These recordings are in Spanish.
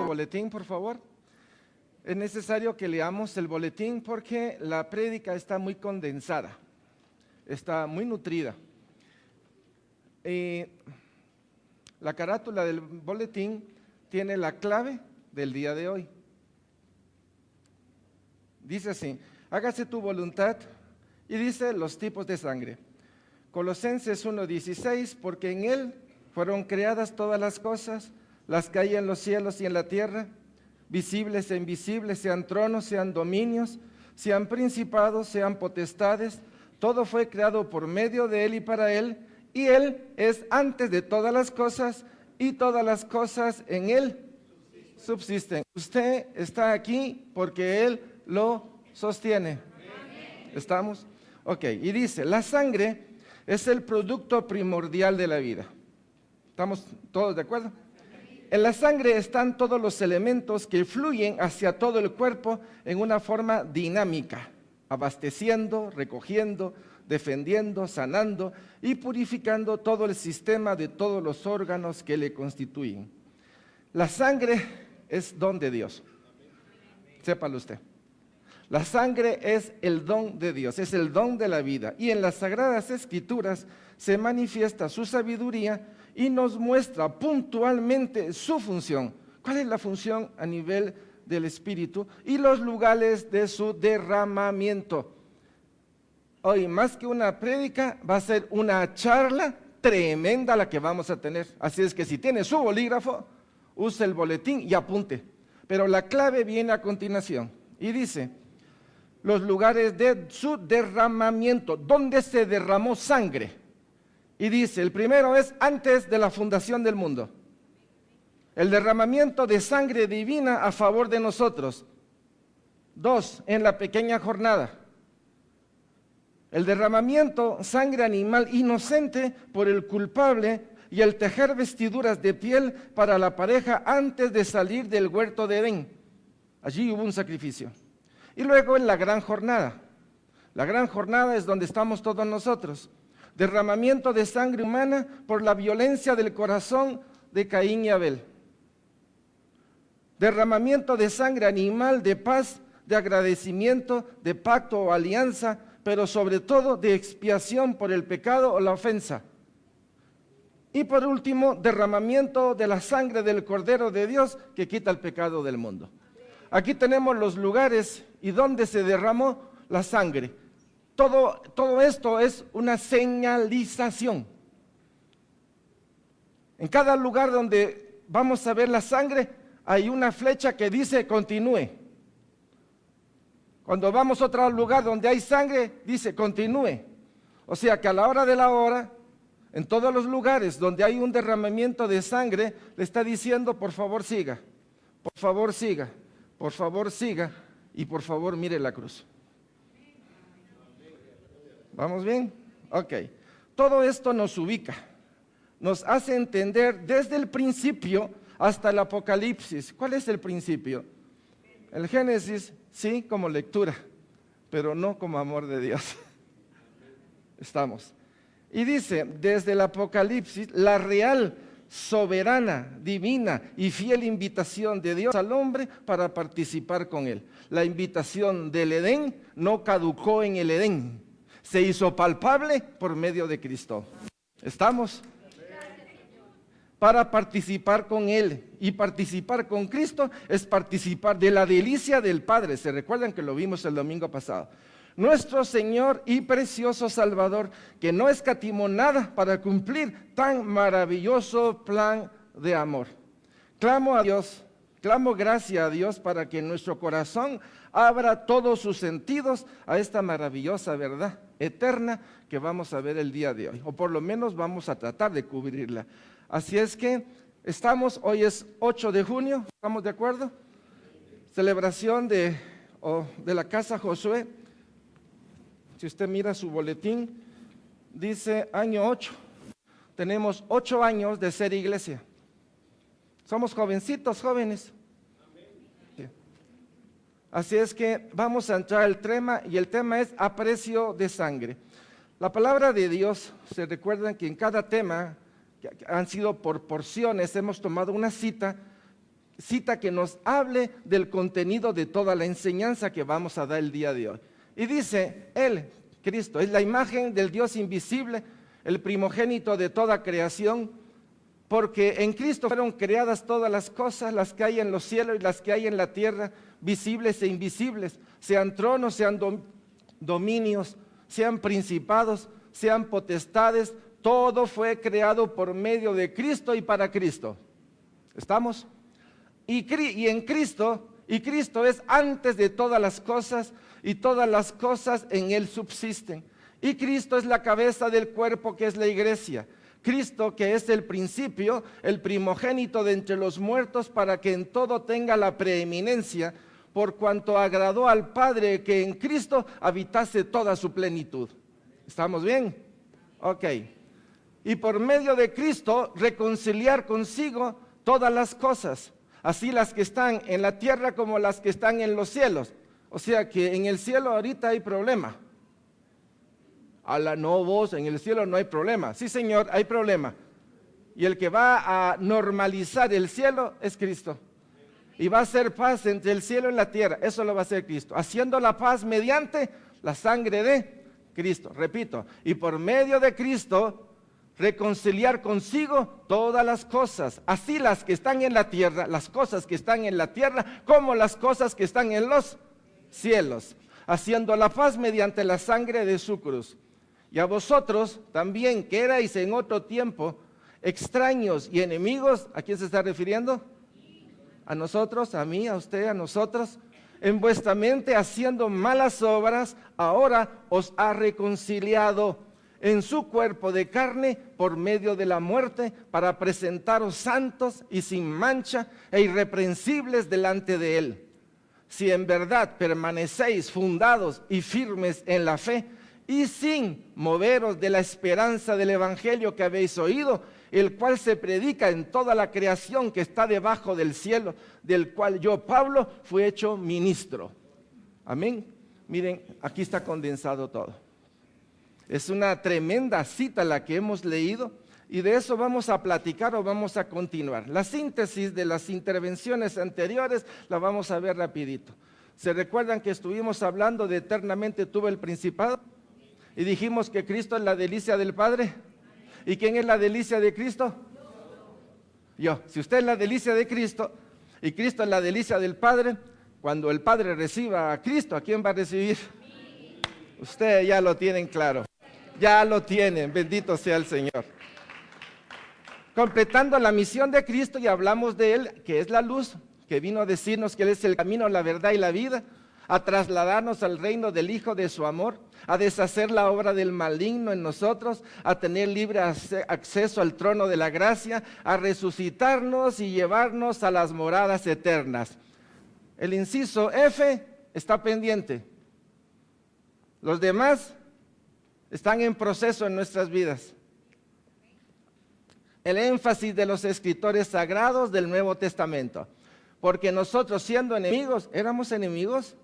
boletín, por favor. Es necesario que leamos el boletín porque la prédica está muy condensada, está muy nutrida. La carátula del boletín tiene la clave del día de hoy. Dice así: hágase tu voluntad, y dice los tipos de sangre. Colosenses 1:16, porque en él fueron creadas todas las cosas, las que hay en los cielos y en la tierra, visibles e invisibles, sean tronos, sean dominios, sean principados, sean potestades, todo fue creado por medio de él y para él, y él es antes de todas las cosas, y todas las cosas en él subsisten. Usted está aquí porque él lo sostiene. ¿Estamos? Ok, y dice, la sangre es el producto primordial de la vida. ¿Estamos todos de acuerdo? En la sangre están todos los elementos que fluyen hacia todo el cuerpo en una forma dinámica, abasteciendo, recogiendo, defendiendo, sanando y purificando todo el sistema de todos los órganos que le constituyen. La sangre es don de Dios. Sépalo usted. La sangre es el don de Dios, es el don de la vida. Y en las Sagradas Escrituras se manifiesta su sabiduría y nos muestra puntualmente su función. ¿Cuál es la función a nivel del Espíritu? Y los lugares de su derramamiento. Hoy, más que una prédica, va a ser una charla tremenda la que vamos a tener. Así es que si tiene su bolígrafo, use el boletín y apunte. Pero la clave viene a continuación. Y dice, los lugares de su derramamiento, donde se derramó sangre. Y dice, el primero es antes de la fundación del mundo. El derramamiento de sangre divina a favor de nosotros. 2, en la pequeña jornada. El derramamiento, sangre animal inocente por el culpable y el tejer vestiduras de piel para la pareja antes de salir del huerto de Edén. Allí hubo un sacrificio. Y luego en la gran jornada. La gran jornada es donde estamos todos nosotros. Derramamiento de sangre humana por la violencia del corazón de Caín y Abel. Derramamiento de sangre animal de paz, de agradecimiento, de pacto o alianza, pero sobre todo de expiación por el pecado o la ofensa. Y por último, derramamiento de la sangre del Cordero de Dios que quita el pecado del mundo. Aquí tenemos los lugares y donde se derramó la sangre. Todo esto es una señalización. En cada lugar donde vamos a ver la sangre, hay una flecha que dice continúe. Cuando vamos a otro lugar donde hay sangre, dice continúe. O sea que a la hora de la hora, en todos los lugares donde hay un derramamiento de sangre, le está diciendo por favor siga, por favor siga, por favor siga y por favor mire la cruz. ¿Vamos bien? Ok. Todo esto nos ubica, nos hace entender desde el principio hasta el Apocalipsis. ¿Cuál es el principio? El Génesis, sí, como lectura, pero no como amor de Dios. Estamos. Y dice, desde el Apocalipsis, la real, soberana, divina y fiel invitación de Dios al hombre para participar con él. La invitación del Edén no caducó en el Edén. Se hizo palpable por medio de Cristo. ¿Estamos? Para participar con Él. Y participar con Cristo es participar de la delicia del Padre. ¿Se recuerdan que lo vimos el domingo pasado? Nuestro Señor y precioso Salvador, que no escatimó nada para cumplir tan maravilloso plan de amor. Clamo a Dios, clamo gracia a Dios para que nuestro corazón abra todos sus sentidos a esta maravillosa verdad eterna que vamos a ver el día de hoy, o por lo menos vamos a tratar de cubrirla. Así es que hoy es 8 de junio, ¿estamos de acuerdo? Celebración de la Casa Josué. Si usted mira su boletín, dice año 8. Tenemos 8 años de ser iglesia. Somos jovencitos, jóvenes. Así es que vamos a entrar al tema, y el tema es aprecio de sangre. La palabra de Dios, se recuerdan que en cada tema, que han sido por porciones, hemos tomado una cita cita que nos hable del contenido de toda la enseñanza que vamos a dar el día de hoy. Y dice, Él, Cristo, es la imagen del Dios invisible, el primogénito de toda creación, porque en Cristo fueron creadas todas las cosas, las que hay en los cielos y las que hay en la tierra, visibles e invisibles, sean tronos, sean dominios, sean principados, sean potestades, todo fue creado por medio de Cristo y para Cristo. ¿Estamos? Y en Cristo, y Cristo es antes de todas las cosas, y todas las cosas en Él subsisten. Y Cristo es la cabeza del cuerpo que es la iglesia. Cristo, que es el principio, el primogénito de entre los muertos, para que en todo tenga la preeminencia, por cuanto agradó al Padre que en Cristo habitase toda su plenitud. ¿Estamos bien? Ok. Y por medio de Cristo reconciliar consigo todas las cosas, así las que están en la tierra como las que están en los cielos. O sea que en el cielo ahorita hay problema. No, vos, en el cielo no hay problema. Sí, Señor, hay problema. Y el que va a normalizar el cielo es Cristo. Y va a hacer paz entre el cielo y la tierra. Eso lo va a hacer Cristo. Haciendo la paz mediante la sangre de Cristo. Repito, y por medio de Cristo reconciliar consigo todas las cosas, así las que están en la tierra, las cosas que están en la tierra, como las cosas que están en los cielos, haciendo la paz mediante la sangre de su cruz. Y a vosotros también, que erais en otro tiempo extraños y enemigos, ¿a quién se está refiriendo? A nosotros, a mí, a usted, a nosotros. En vuestra mente haciendo malas obras, ahora os ha reconciliado en su cuerpo de carne por medio de la muerte, para presentaros santos y sin mancha e irreprensibles delante de Él. Si en verdad permanecéis fundados y firmes en la fe, y sin moveros de la esperanza del evangelio que habéis oído, el cual se predica en toda la creación que está debajo del cielo, del cual yo, Pablo, fui hecho ministro. Amén. Miren, aquí está condensado todo. Es una tremenda cita la que hemos leído, y de eso vamos a platicar o vamos a continuar. La síntesis de las intervenciones anteriores la vamos a ver rapidito. ¿Se recuerdan que estuvimos hablando de eternamente tuvo el principado? Y dijimos que Cristo es la delicia del Padre. ¿Y quién es la delicia de Cristo? Yo. Si usted es la delicia de Cristo y Cristo es la delicia del Padre, cuando el Padre reciba a Cristo, ¿a quién va a recibir? Ustedes ya lo tienen claro. Ya lo tienen, bendito sea el Señor. Completando la misión de Cristo, y hablamos de Él, que es la luz, que vino a decirnos que Él es el camino, la verdad y la vida, a trasladarnos al reino del Hijo de su amor, a deshacer la obra del maligno en nosotros, a tener libre acceso al trono de la gracia, a resucitarnos y llevarnos a las moradas eternas. El inciso F está pendiente. Los demás están en proceso en nuestras vidas. El énfasis de los escritores sagrados del Nuevo Testamento. Porque nosotros, siendo enemigos, ¿éramos enemigos?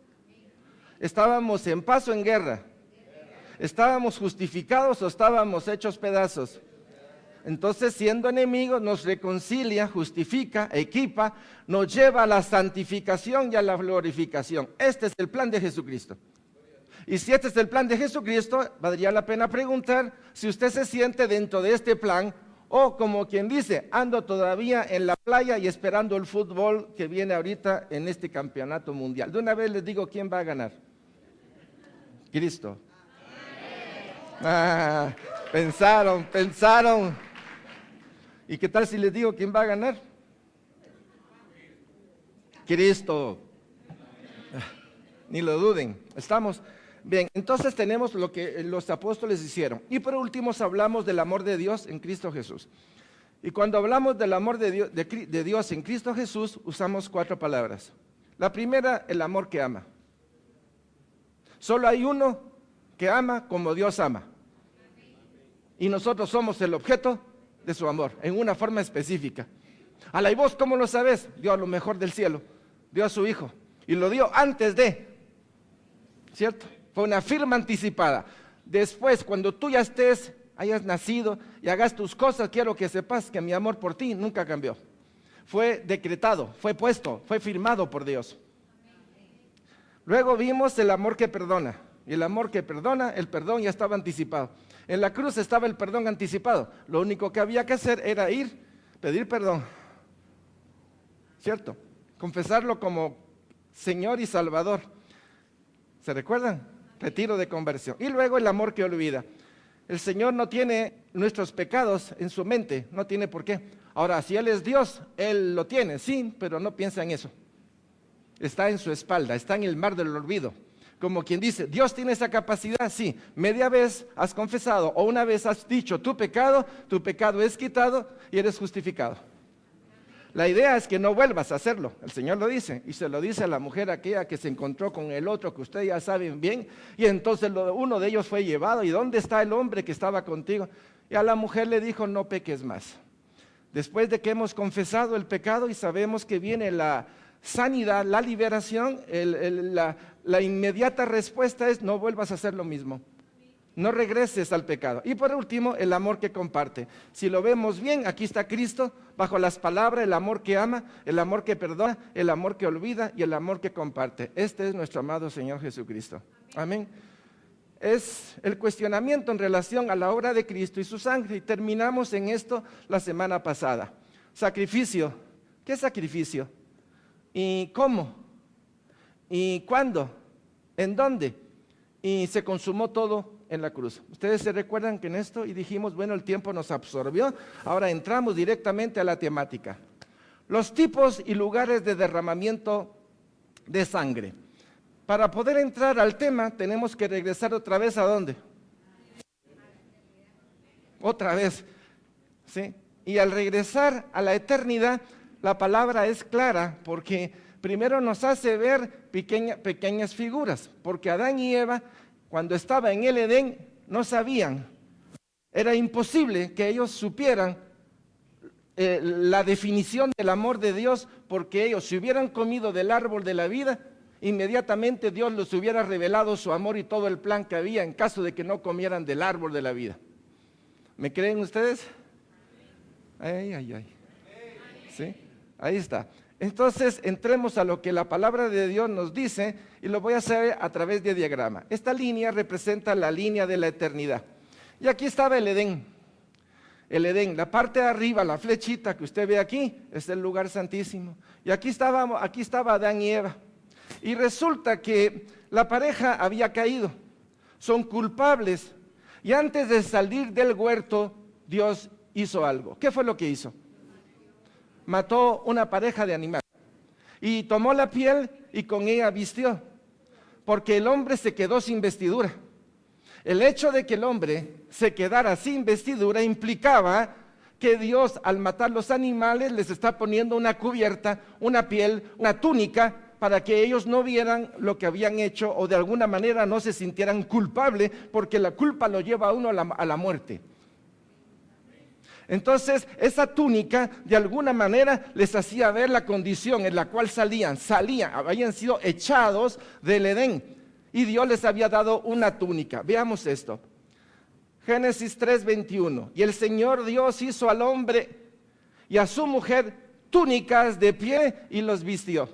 ¿Estábamos en paz o en guerra? ¿Estábamos justificados o estábamos hechos pedazos? Entonces, siendo enemigos, nos reconcilia, justifica, equipa, nos lleva a la santificación y a la glorificación. Este es el plan de Jesucristo. Y si este es el plan de Jesucristo, valdría la pena preguntar si usted se siente dentro de este plan, o como quien dice, ando todavía en la playa y esperando el fútbol que viene ahorita en este campeonato mundial. De una vez les digo quién va a ganar. Cristo. Pensaron. ¿Y qué tal si les digo quién va a ganar? Cristo. Ni lo duden. Estamos bien. Entonces tenemos lo que los apóstoles hicieron. Y por último hablamos del amor de Dios en Cristo Jesús. Y cuando hablamos del amor de Dios en Cristo Jesús, usamos 4 palabras. La primera, el amor que ama. Solo hay uno que ama como Dios ama. Y nosotros somos el objeto de su amor, en una forma específica. ¿Y vos cómo lo sabes? Dio a lo mejor del cielo, dio a su Hijo, y lo dio antes de, ¿cierto? Fue una firma anticipada. Después, cuando tú ya hayas nacido y hagas tus cosas, quiero que sepas que mi amor por ti nunca cambió. fue decretado, fue puesto, fue firmado por Dios. Luego vimos el amor que perdona. Y el amor que perdona, el perdón ya estaba anticipado. En la cruz estaba el perdón anticipado. Lo único que había que hacer era ir, pedir perdón. ¿Cierto? Confesarlo como Señor y Salvador. ¿Se recuerdan? Retiro de conversión. Y luego el amor que olvida. El Señor no tiene nuestros pecados en su mente, no tiene por qué. Ahora, si Él es Dios, Él lo tiene, sí, pero no piensa en eso. Está en su espalda, está en el mar del olvido. Como quien dice, Dios tiene esa capacidad, sí. Media vez has confesado o una vez has dicho tu pecado es quitado y eres justificado. La idea es que no vuelvas a hacerlo, el Señor lo dice, y se lo dice a la mujer aquella que se encontró con el otro, que ustedes ya saben bien, y entonces uno de ellos fue llevado, ¿y dónde está el hombre que estaba contigo? Y a la mujer le dijo, no peques más. Después de que hemos confesado el pecado y sabemos que viene la sanidad, la liberación, la inmediata respuesta es no vuelvas a hacer lo mismo. No regreses al pecado. Y por último, el amor que comparte. Si lo vemos bien, aquí está Cristo, bajo las palabras, el amor que ama, el amor que perdona, el amor que olvida y el amor que comparte. Este es nuestro amado Señor Jesucristo. Amén. Es el cuestionamiento en relación a la obra de Cristo y su sangre. Y terminamos en esto la semana pasada. Sacrificio. ¿Qué sacrificio? ¿Y cómo? ¿Y cuándo? ¿En dónde? Y se consumó todo en la cruz. Ustedes se recuerdan que en esto y dijimos, bueno, el tiempo nos absorbió. Ahora entramos directamente a la temática. Los tipos y lugares de derramamiento de sangre. Para poder entrar al tema, tenemos que regresar otra vez ¿a dónde? Otra vez, ¿sí? Y al regresar a la eternidad, la palabra es clara porque primero nos hace ver pequeñas figuras, porque Adán y Eva, cuando estaban en el Edén, no sabían, era imposible que ellos supieran la definición del amor de Dios, porque ellos si hubieran comido del árbol de la vida, inmediatamente Dios les hubiera revelado su amor y todo el plan que había en caso de que no comieran del árbol de la vida. ¿Me creen ustedes? Ay, ay, ay. ¿Sí? Ahí está. Entonces, entremos a lo que la palabra de Dios nos dice y lo voy a hacer a través de diagrama. Esta línea representa la línea de la eternidad. Y aquí estaba el Edén. El Edén, la parte de arriba, la flechita que usted ve aquí, es el lugar santísimo. Y aquí estaba Adán y Eva. Y resulta que la pareja había caído. Son culpables. Y antes de salir del huerto, Dios hizo algo. ¿Qué fue lo que hizo? Mató una pareja de animales y tomó la piel y con ella vistió, porque el hombre se quedó sin vestidura. El hecho de que el hombre se quedara sin vestidura implicaba que Dios al matar los animales les está poniendo una cubierta, una piel, una túnica para que ellos no vieran lo que habían hecho o de alguna manera no se sintieran culpables, porque la culpa lo lleva a uno a la muerte. Entonces, esa túnica de alguna manera les hacía ver la condición en la cual salían, habían sido echados del Edén y Dios les había dado una túnica. Veamos esto. Génesis 3:21. Y el Señor Dios hizo al hombre y a su mujer túnicas de piel y los vistió.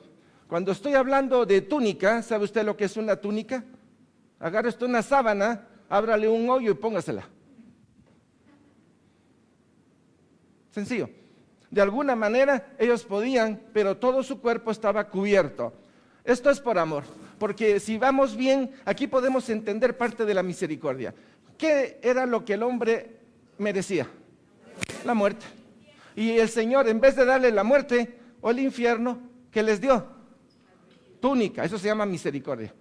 Cuando estoy hablando de túnica, ¿sabe usted lo que es una túnica? Agarre usted una sábana, ábrale un hoyo y póngasela. Sencillo. De alguna manera ellos podían, pero todo su cuerpo estaba cubierto. Esto es por amor, porque si vamos bien, aquí podemos entender parte de la misericordia. ¿Qué era lo que el hombre merecía? La muerte. Y el Señor, en vez de darle la muerte o el infierno, ¿qué les dio? Túnica, eso se llama misericordia.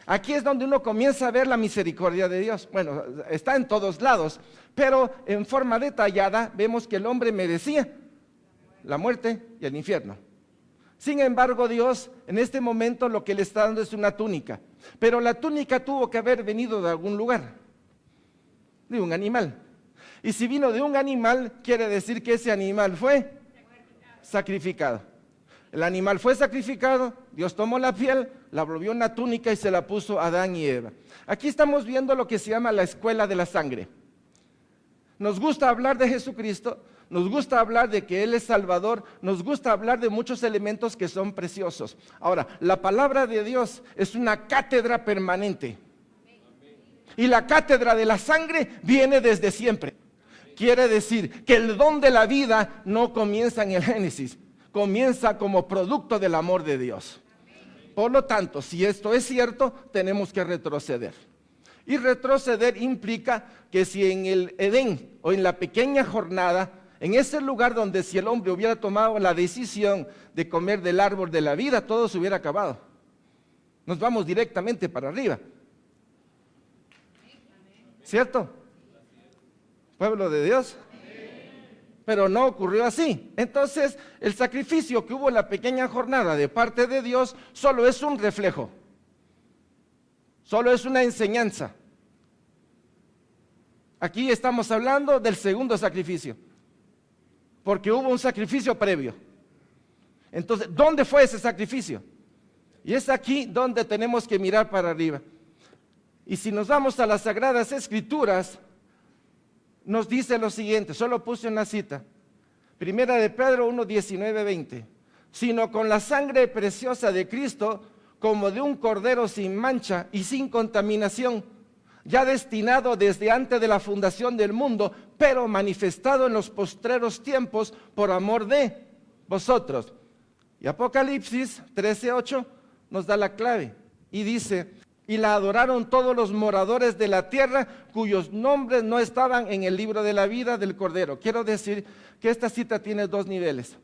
Aquí es donde uno comienza a ver la misericordia de Dios. Bueno, está en todos lados, pero en forma detallada vemos que el hombre merecía la muerte y el infierno. Sin embargo, Dios en este momento lo que le está dando es una túnica, pero la túnica tuvo que haber venido de algún lugar, de un animal. Y si vino de un animal, quiere decir que ese animal fue sacrificado. El animal fue sacrificado, Dios tomó la piel, la volvió una túnica y se la puso a Adán y Eva. Aquí estamos viendo lo que se llama la escuela de la sangre. Nos gusta hablar de Jesucristo nos gusta hablar de que Él es Salvador, nos gusta hablar de muchos elementos que son preciosos. Ahora, la palabra de Dios es una cátedra permanente. Y la cátedra de la sangre viene desde siempre. Quiere decir que el don de la vida no comienza en el Génesis, comienza como producto del amor de Dios. Por lo tanto, si esto es cierto, tenemos que retroceder. Y retroceder implica que si en el Edén o en la pequeña jornada, en ese lugar donde si el hombre hubiera tomado la decisión de comer del árbol de la vida, todo se hubiera acabado. Nos vamos directamente para arriba. ¿Cierto? Pueblo de Dios. Pero no ocurrió así. Entonces, el sacrificio que hubo en la pequeña jornada de parte de Dios solo es un reflejo. Solo es una enseñanza. Aquí estamos hablando del segundo sacrificio, porque hubo un sacrificio previo. Entonces, ¿dónde fue ese sacrificio? Y es aquí donde tenemos que mirar para arriba. Y si nos vamos a las Sagradas Escrituras, nos dice lo siguiente, solo puse una cita. Primera de Pedro 1, 19, 20. Sino con la sangre preciosa de Cristo, como de un cordero sin mancha y sin contaminación, ya destinado desde antes de la fundación del mundo, pero manifestado en los postreros tiempos por amor de vosotros. Y Apocalipsis 13:8 nos da la clave y dice: y la adoraron todos los moradores de la tierra, cuyos nombres no estaban en el libro de la vida del Cordero. Quiero decir que esta cita tiene dos niveles.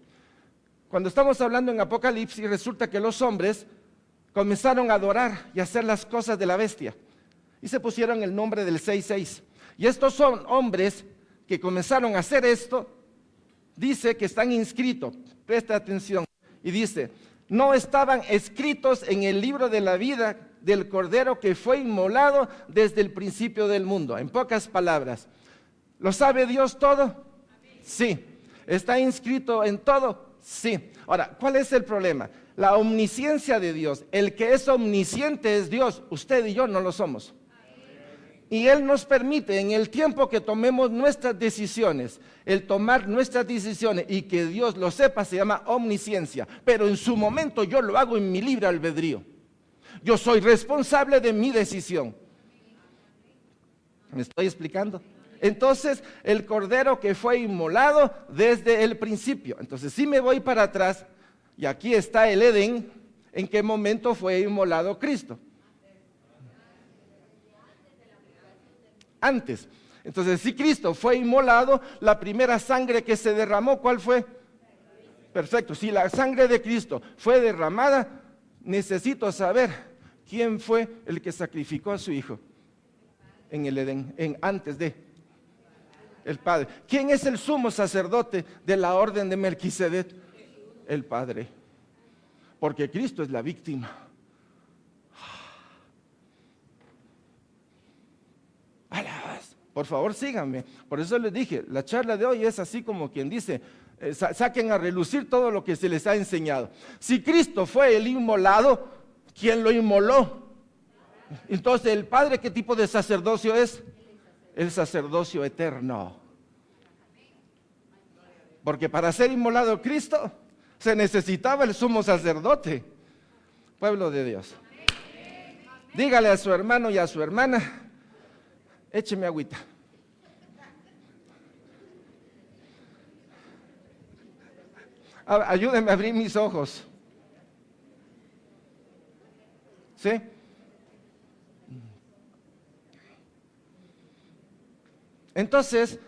Cuando estamos hablando en Apocalipsis, resulta que los hombres comenzaron a adorar y a hacer las cosas de la bestia, y se pusieron el nombre del 666. Y estos son hombres que comenzaron a hacer esto, dice que están inscritos, presta atención, y dice: no estaban escritos en el libro de la vida del Cordero que fue inmolado desde el principio del mundo. En pocas palabras, ¿lo sabe Dios todo? Sí. ¿Está inscrito en todo? Sí. Ahora, ¿cuál es el problema? La omnisciencia de Dios. El que es omnisciente es Dios. Usted y yo no lo somos. Y Él nos permite, en el tiempo que tomemos nuestras decisiones, el tomar nuestras decisiones y que Dios lo sepa, se llama omnisciencia. Pero en su momento yo lo hago en mi libre albedrío. Yo soy responsable de mi decisión. ¿Me estoy explicando? Entonces, el cordero que fue inmolado desde el principio. Entonces, si me voy para atrás, y aquí está el Edén, ¿en qué momento fue inmolado Cristo? Antes. Entonces, si Cristo fue inmolado, la primera sangre que se derramó, ¿cuál fue? Perfecto. Si la sangre de Cristo fue derramada, necesito saber quién fue el que sacrificó a su hijo en el Edén, antes de el Padre. ¿Quién es el sumo sacerdote de la orden de Melquisedec? El Padre. Porque Cristo es la víctima. Por favor, síganme. Por eso les dije, la charla de hoy es así como quien dice, saquen a relucir todo lo que se les ha enseñado. Si Cristo fue el inmolado, ¿quién lo inmoló? Entonces, ¿el Padre qué tipo de sacerdocio es? El sacerdocio eterno. Porque para ser inmolado Cristo, se necesitaba el sumo sacerdote. Pueblo de Dios. Dígale a su hermano y a su hermana: écheme agüita. Ayúdenme a abrir mis ojos. ¿Sí? Entonces,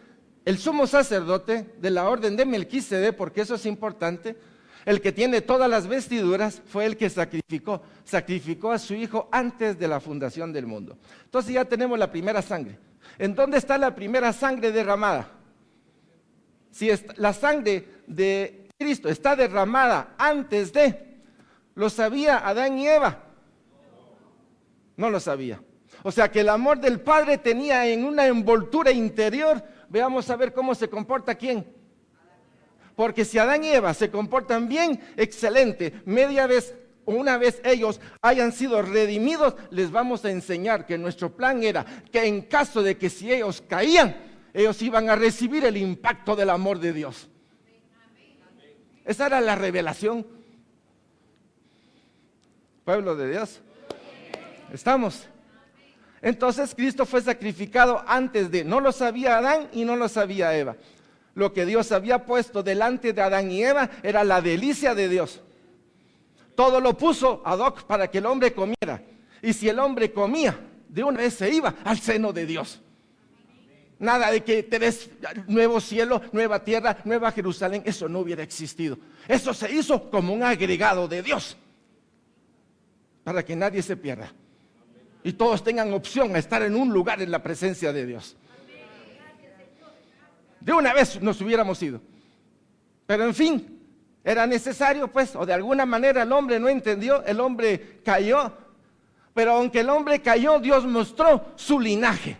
el sumo sacerdote de la orden de Melquisedec, porque eso es importante, el que tiene todas las vestiduras, fue el que sacrificó a su hijo antes de la fundación del mundo. Entonces ya tenemos la primera sangre. ¿En dónde está la primera sangre derramada? Si la sangre de Cristo está derramada antes de, ¿lo sabía Adán y Eva? No lo sabía. O sea que el amor del Padre tenía en una envoltura interior. Veamos a ver cómo se comporta quién. Porque si Adán y Eva se comportan bien, excelente. Media vez o una vez ellos hayan sido redimidos, les vamos a enseñar que nuestro plan era que en caso de que si ellos caían, ellos iban a recibir el impacto del amor de Dios. Esa era la revelación. Pueblo de Dios, ¿estamos? Entonces Cristo fue sacrificado antes de, no lo sabía Adán y no lo sabía Eva. Lo que Dios había puesto delante de Adán y Eva era la delicia de Dios. Todo lo puso ad hoc para que el hombre comiera. Y si el hombre comía, de una vez se iba al seno de Dios. Nada de que te des nuevo cielo, nueva tierra, nueva Jerusalén. Eso no hubiera existido. Eso se hizo como un agregado de Dios, para que nadie se pierda y todos tengan opción a estar en un lugar en la presencia de Dios. De una vez nos hubiéramos ido. Pero en fin, era necesario pues, o de alguna manera el hombre no entendió, el hombre cayó. Pero aunque el hombre cayó, Dios mostró su linaje,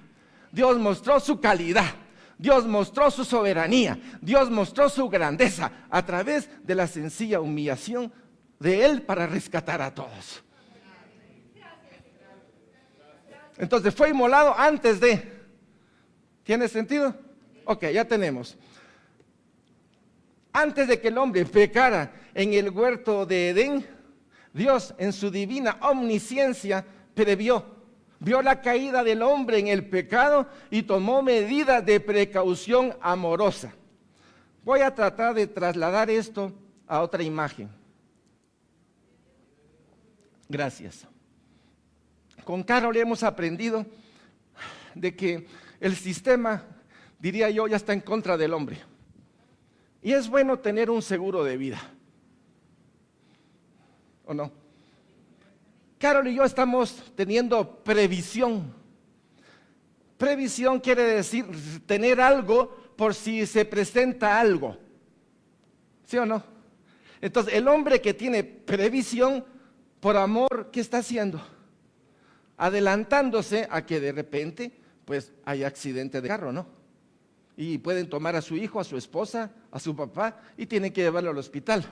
Dios mostró su calidad, Dios mostró su soberanía, Dios mostró su grandeza a través de la sencilla humillación de Él para rescatar a todos. Entonces fue inmolado antes de. ¿Tiene sentido? Ok, ya tenemos. Antes de que el hombre pecara en el huerto de Edén, Dios en su divina omnisciencia vio la caída del hombre en el pecado y tomó medidas de precaución amorosa. Voy a tratar de trasladar esto a otra imagen. Gracias. Con Carol hemos aprendido de que el sistema, diría yo, ya está en contra del hombre. Y es bueno tener un seguro de vida. ¿O no? Carol y yo estamos teniendo previsión. Previsión quiere decir tener algo por si se presenta algo. ¿Sí o no? Entonces, el hombre que tiene previsión, por amor, ¿qué está haciendo? Adelantándose a que de repente pues haya accidente de carro, ¿no? Y pueden tomar a su hijo, a su esposa, a su papá y tienen que llevarlo al hospital.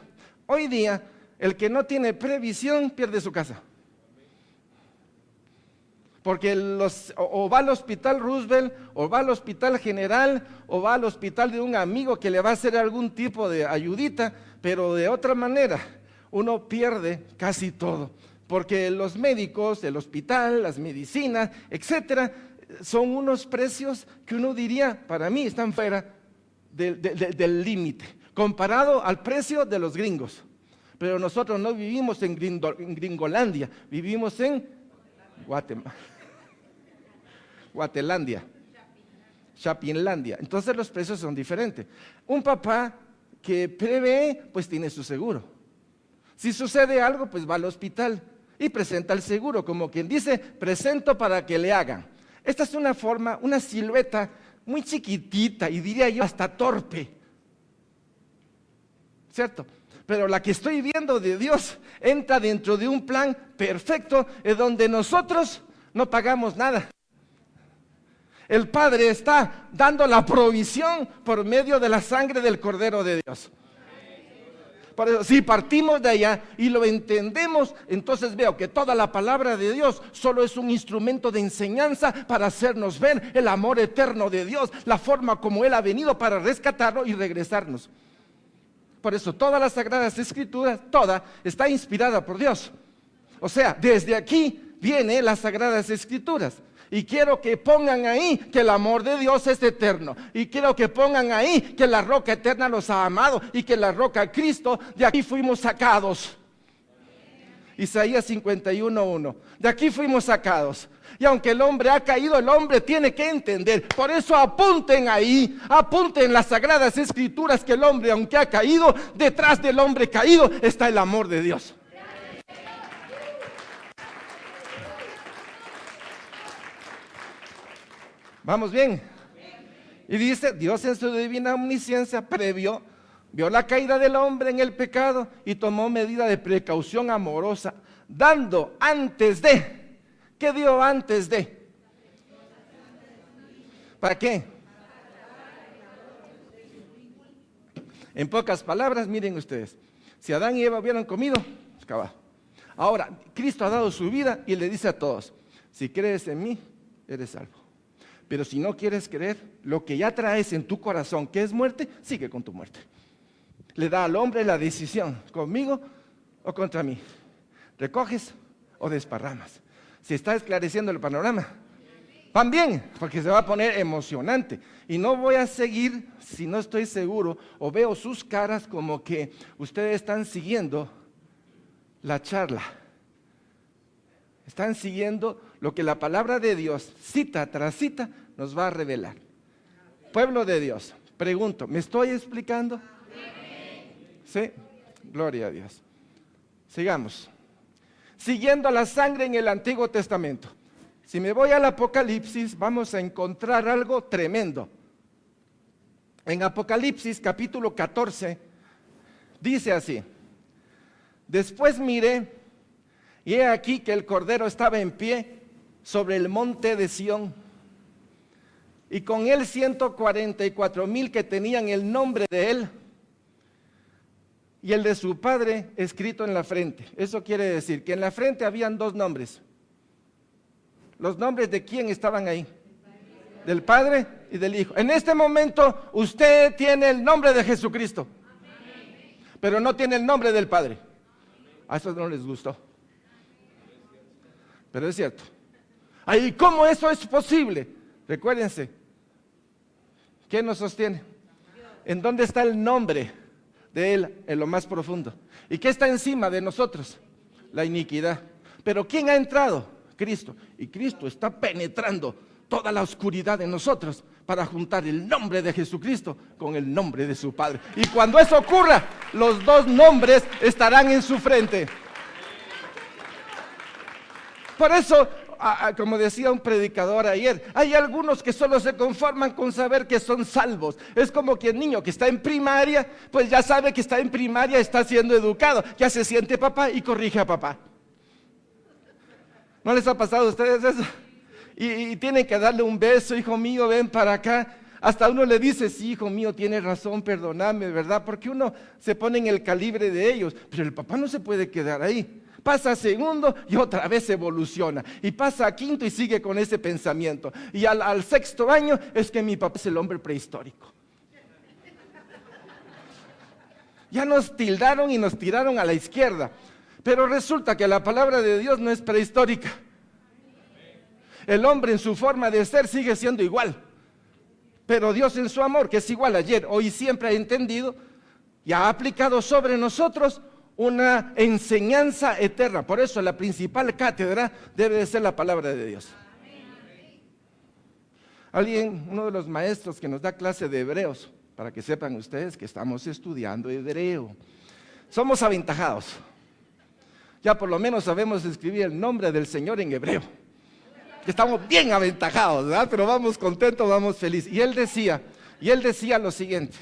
Hoy día el que no tiene previsión pierde su casa, porque o va al hospital Roosevelt, o va al hospital general, o va al hospital de un amigo que le va a hacer algún tipo de ayudita, pero de otra manera uno pierde casi todo. Porque los médicos, el hospital, las medicinas, etcétera, son unos precios que uno diría, para mí, están fuera del límite, comparado al precio de los gringos. Pero nosotros no vivimos en Gringolandia, vivimos en Guatelandia, Chapinlandia. Entonces los precios son diferentes. Un papá que prevé, pues tiene su seguro. Si sucede algo, pues va al hospital y presenta el seguro, como quien dice, presento para que le hagan. Esta es una forma, una silueta muy chiquitita y diría yo hasta torpe, ¿cierto? Pero la que estoy viendo de Dios entra dentro de un plan perfecto en donde nosotros no pagamos nada. El Padre está dando la provisión por medio de la sangre del Cordero de Dios. Por eso, si partimos de allá y lo entendemos, entonces veo que toda la palabra de Dios solo es un instrumento de enseñanza para hacernos ver el amor eterno de Dios, la forma como Él ha venido para rescatarlo y regresarnos. Por eso todas las Sagradas Escrituras, toda está inspirada por Dios. O sea, desde aquí vienen las Sagradas Escrituras. Y quiero que pongan ahí que el amor de Dios es eterno. Y quiero que pongan ahí que la roca eterna los ha amado. Y que la roca Cristo, de aquí fuimos sacados. Isaías 51:1. De aquí fuimos sacados. Y aunque el hombre ha caído, el hombre tiene que entender. Por eso apunten ahí, apunten las Sagradas Escrituras que el hombre, aunque ha caído, detrás del hombre caído está el amor de Dios. ¿Vamos bien? Y dice, Dios en su divina omnisciencia vio la caída del hombre en el pecado y tomó medida de precaución amorosa, dando antes de. ¿Qué dio antes de? ¿Para qué? En pocas palabras, miren ustedes, si Adán y Eva hubieran comido, acabado. Ahora, Cristo ha dado su vida y le dice a todos, si crees en mí, eres salvo. Pero si no quieres creer, lo que ya traes en tu corazón, que es muerte, sigue con tu muerte. Le da al hombre la decisión, conmigo o contra mí. ¿Recoges o desparramas? ¿Se está esclareciendo el panorama? Van bien, porque se va a poner emocionante. Y no voy a seguir si no estoy seguro o veo sus caras como que ustedes están siguiendo la charla. Están siguiendo lo que la palabra de Dios, cita tras cita, nos va a revelar. Pueblo de Dios, pregunto, ¿me estoy explicando? ¿Sí? Gloria a Dios. Sigamos. Siguiendo la sangre en el Antiguo Testamento. Si me voy al Apocalipsis, vamos a encontrar algo tremendo. En Apocalipsis capítulo 14, dice así: después miré, y he aquí que el Cordero estaba en pie sobre el monte de Sión, y con él 144,000 que tenían el nombre de él y el de su padre escrito en la frente. Eso quiere decir que en la frente habían dos nombres. ¿Los nombres de quién estaban ahí? Del Padre y del Hijo. En este momento usted tiene el nombre de Jesucristo, pero no tiene el nombre del Padre. A eso no les gustó, pero es cierto. ¿Y cómo eso es posible? Recuérdense, ¿qué nos sostiene? ¿En dónde está el nombre de Él? En lo más profundo. ¿Y qué está encima de nosotros? La iniquidad. ¿Pero quién ha entrado? Cristo. Y Cristo está penetrando toda la oscuridad de nosotros para juntar el nombre de Jesucristo con el nombre de su Padre. Y cuando eso ocurra, los dos nombres estarán en su frente. Por eso, como decía un predicador ayer, hay algunos que solo se conforman con saber que son salvos. Es como que el niño que está en primaria, pues ya sabe que está en primaria, está siendo educado, ya se siente papá y corrige a papá. ¿No les ha pasado a ustedes eso? Y tienen que darle un beso: hijo mío, ven para acá. Hasta uno le dice: sí, hijo mío, tiene razón, perdóname, ¿verdad? Porque uno se pone en el calibre de ellos, pero el papá no se puede quedar ahí. Pasa a segundo y otra vez evoluciona, y pasa a quinto y sigue con ese pensamiento, y al sexto año es que mi papá es el hombre prehistórico. Ya nos tildaron y nos tiraron a la izquierda, pero resulta que la palabra de Dios no es prehistórica. El hombre en su forma de ser sigue siendo igual, pero Dios en su amor, que es igual ayer, hoy y siempre, ha entendido y ha aplicado sobre nosotros una enseñanza eterna. Por eso la principal cátedra debe de ser la palabra de Dios. Uno de los maestros que nos da clase de hebreos, para que sepan ustedes que estamos estudiando hebreo, somos aventajados. Ya por lo menos sabemos escribir el nombre del Señor en hebreo. Estamos bien aventajados, ¿verdad? Pero vamos contentos, vamos felices. Y él decía lo siguiente: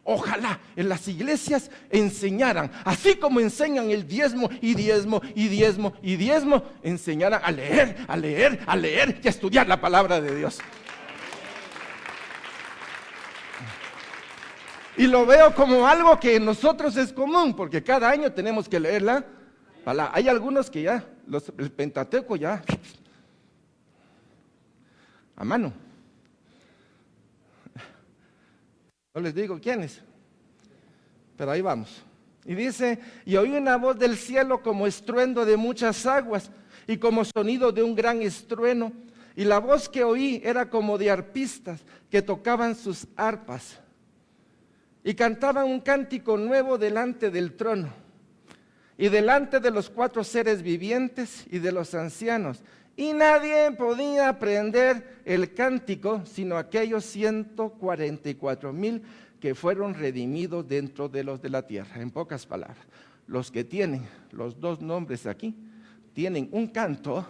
ojalá en las iglesias enseñaran, así como enseñan el diezmo y diezmo y diezmo y diezmo, enseñaran a leer, a leer, a leer y a estudiar la palabra de Dios. Y lo veo como algo que en nosotros es común, porque cada año tenemos que leer la palabra. Hay algunos que ya, el Pentateuco ya, a mano. No les digo quiénes, pero ahí vamos. Y dice: y oí una voz del cielo como estruendo de muchas aguas y como sonido de un gran estruendo. Y la voz que oí era como de arpistas que tocaban sus arpas y cantaban un cántico nuevo delante del trono y delante de los 4 seres vivientes y de los ancianos. Y nadie podía aprender el cántico sino aquellos 144,000 que fueron redimidos dentro de los de la tierra. En pocas palabras, los que tienen los dos nombres aquí tienen un canto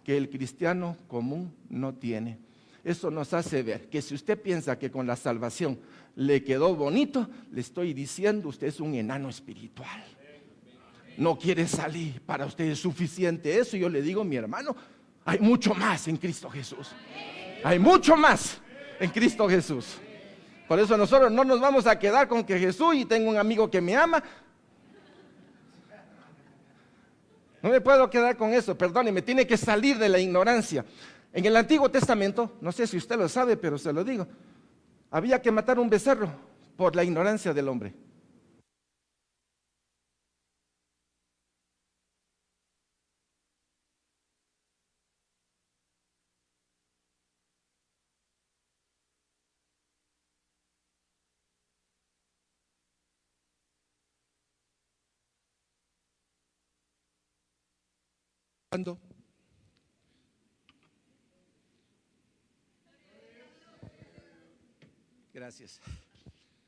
que el cristiano común no tiene. Eso nos hace ver que si usted piensa que con la salvación le quedó bonito, le estoy diciendo, usted es un enano espiritual. No quiere salir, para usted es suficiente eso. Y yo le digo: mi hermano, hay mucho más en Cristo Jesús. Hay mucho más en Cristo Jesús. Por eso nosotros no nos vamos a quedar con que Jesús y tengo un amigo que me ama. No me puedo quedar con eso, perdóneme, tiene que salir de la ignorancia. En el Antiguo Testamento, no sé si usted lo sabe, pero se lo digo, había que matar un becerro por la ignorancia del hombre. Cuando Gracias.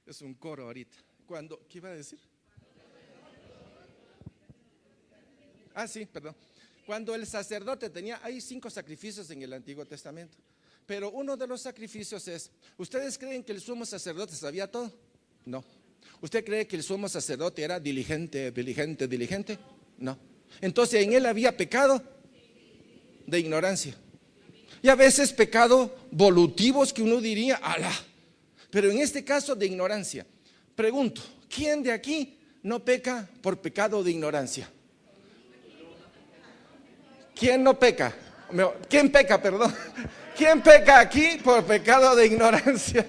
Es un coro ahorita. ¿Qué iba a decir? Sí, perdón. Cuando el sacerdote hay 5 sacrificios en el Antiguo Testamento, pero uno de los sacrificios es, ¿ustedes creen que el sumo sacerdote sabía todo? No. ¿Usted cree que el sumo sacerdote era diligente? No. Entonces en él había pecado de ignorancia. Y a veces pecado volutivos que uno diría, ¡ala! Pero en este caso de ignorancia. Pregunto, ¿quién de aquí no peca por pecado de ignorancia? ¿Quién no peca? ¿Quién peca, perdón? ¿Quién peca aquí por pecado de ignorancia?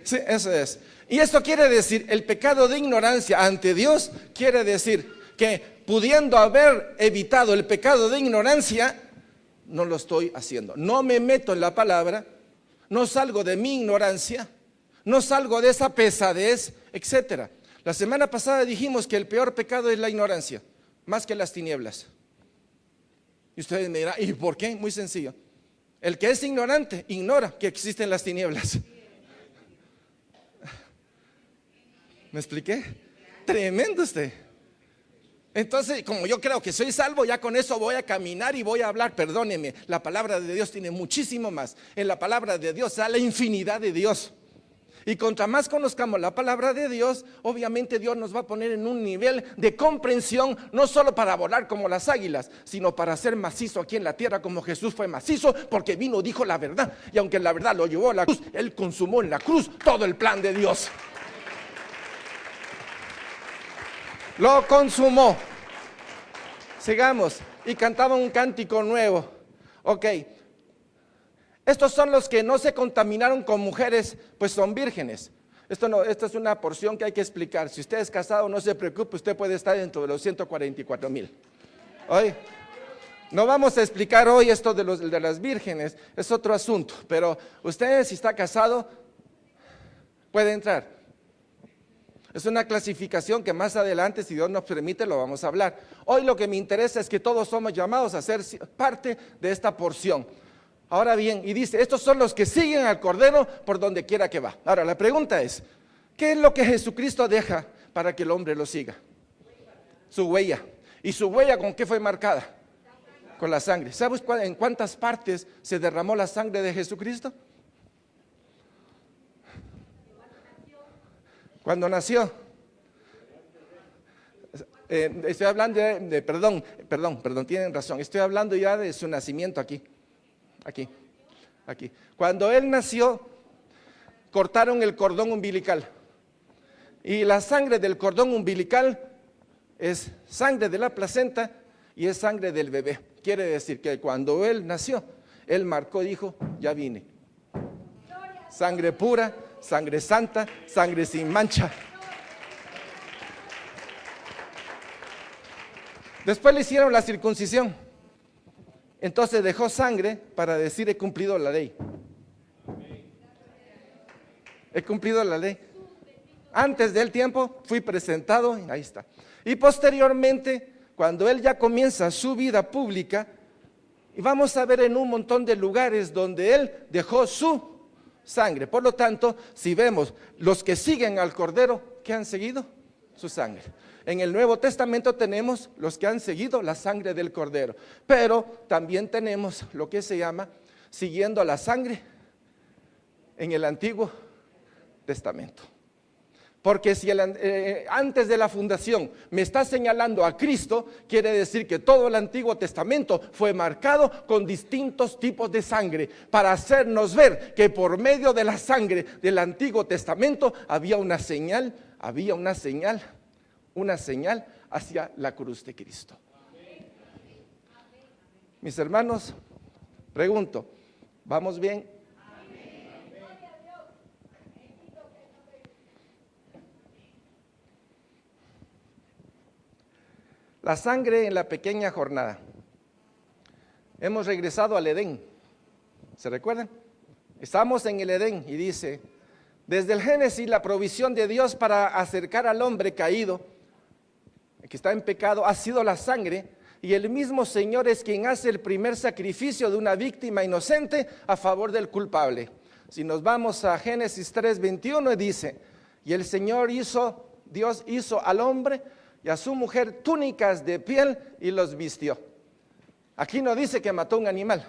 Sí, eso es. Y esto quiere decir, el pecado de ignorancia ante Dios quiere decir que pudiendo haber evitado el pecado de ignorancia, no lo estoy haciendo. No me meto en la palabra, no salgo de mi ignorancia, no salgo de esa pesadez, etcétera. La semana pasada dijimos que el peor pecado es la ignorancia, más que las tinieblas. Y ustedes me dirán, ¿y por qué? Muy sencillo. El que es ignorante ignora que existen las tinieblas. ¿Me expliqué? Tremendo usted. Entonces, como yo creo que soy salvo, ya con eso voy a caminar y voy a hablar. Perdóneme, la palabra de Dios tiene muchísimo más. En la palabra de Dios está la infinidad de Dios. Y contra más conozcamos la palabra de Dios, obviamente Dios nos va a poner en un nivel de comprensión, no solo para volar como las águilas, sino para ser macizo aquí en la tierra como Jesús fue macizo, porque vino, dijo la verdad. Y aunque la verdad lo llevó a la cruz, Él consumó en la cruz todo el plan de Dios. Lo consumó. Sigamos. Y cantaba un cántico nuevo. Ok. Estos son los que no se contaminaron con mujeres, pues son vírgenes. Esto es una porción que hay que explicar. Si usted es casado, no se preocupe, usted puede estar dentro de los 144,000. Hoy no vamos a explicar hoy esto de las vírgenes, es otro asunto. Pero usted, si está casado, puede entrar. Es una clasificación que más adelante, si Dios nos permite, lo vamos a hablar. Hoy lo que me interesa es que todos somos llamados a ser parte de esta porción. Ahora bien, y dice, estos son los que siguen al Cordero por donde quiera que va. Ahora, la pregunta es, ¿qué es lo que Jesucristo deja para que el hombre lo siga? Su huella. ¿Y su huella con qué fue marcada? Con la sangre. ¿Sabes en cuántas partes se derramó la sangre de Jesucristo? Cuando nació. Estoy hablando perdón, tienen razón. Estoy hablando ya de su nacimiento aquí. Cuando él nació, cortaron el cordón umbilical. Y la sangre del cordón umbilical es sangre de la placenta y es sangre del bebé. Quiere decir que cuando él nació, él marcó y dijo, ya vine. Sangre pura, sangre santa, sangre sin mancha. Después le hicieron la circuncisión. Entonces dejó sangre para decir, he cumplido la ley. He cumplido la ley. Antes del tiempo fui presentado, ahí está. Y posteriormente, cuando él ya comienza su vida pública, y vamos a ver en un montón de lugares donde él dejó su sangre. Por lo tanto, si vemos los que siguen al Cordero, ¿qué han seguido? Su sangre. En el Nuevo Testamento tenemos los que han seguido la sangre del Cordero, pero también tenemos lo que se llama siguiendo la sangre en el Antiguo Testamento. Porque si antes de la fundación me está señalando a Cristo, quiere decir que todo el Antiguo Testamento fue marcado con distintos tipos de sangre para hacernos ver que por medio de la sangre del Antiguo Testamento había una señal hacia la cruz de Cristo. Mis hermanos, Pregunto, ¿vamos bien? La sangre en la pequeña jornada. Hemos regresado al Edén. ¿Se recuerdan? Estamos en el Edén y dice, desde el Génesis, la provisión de Dios para acercar al hombre caído, que está en pecado, ha sido la sangre, y el mismo Señor es quien hace el primer sacrificio de una víctima inocente a favor del culpable. Si nos vamos a Génesis 3:21, dice, y el Señor Dios hizo al hombre y a su mujer túnicas de piel y los vistió. Aquí no dice que mató un animal,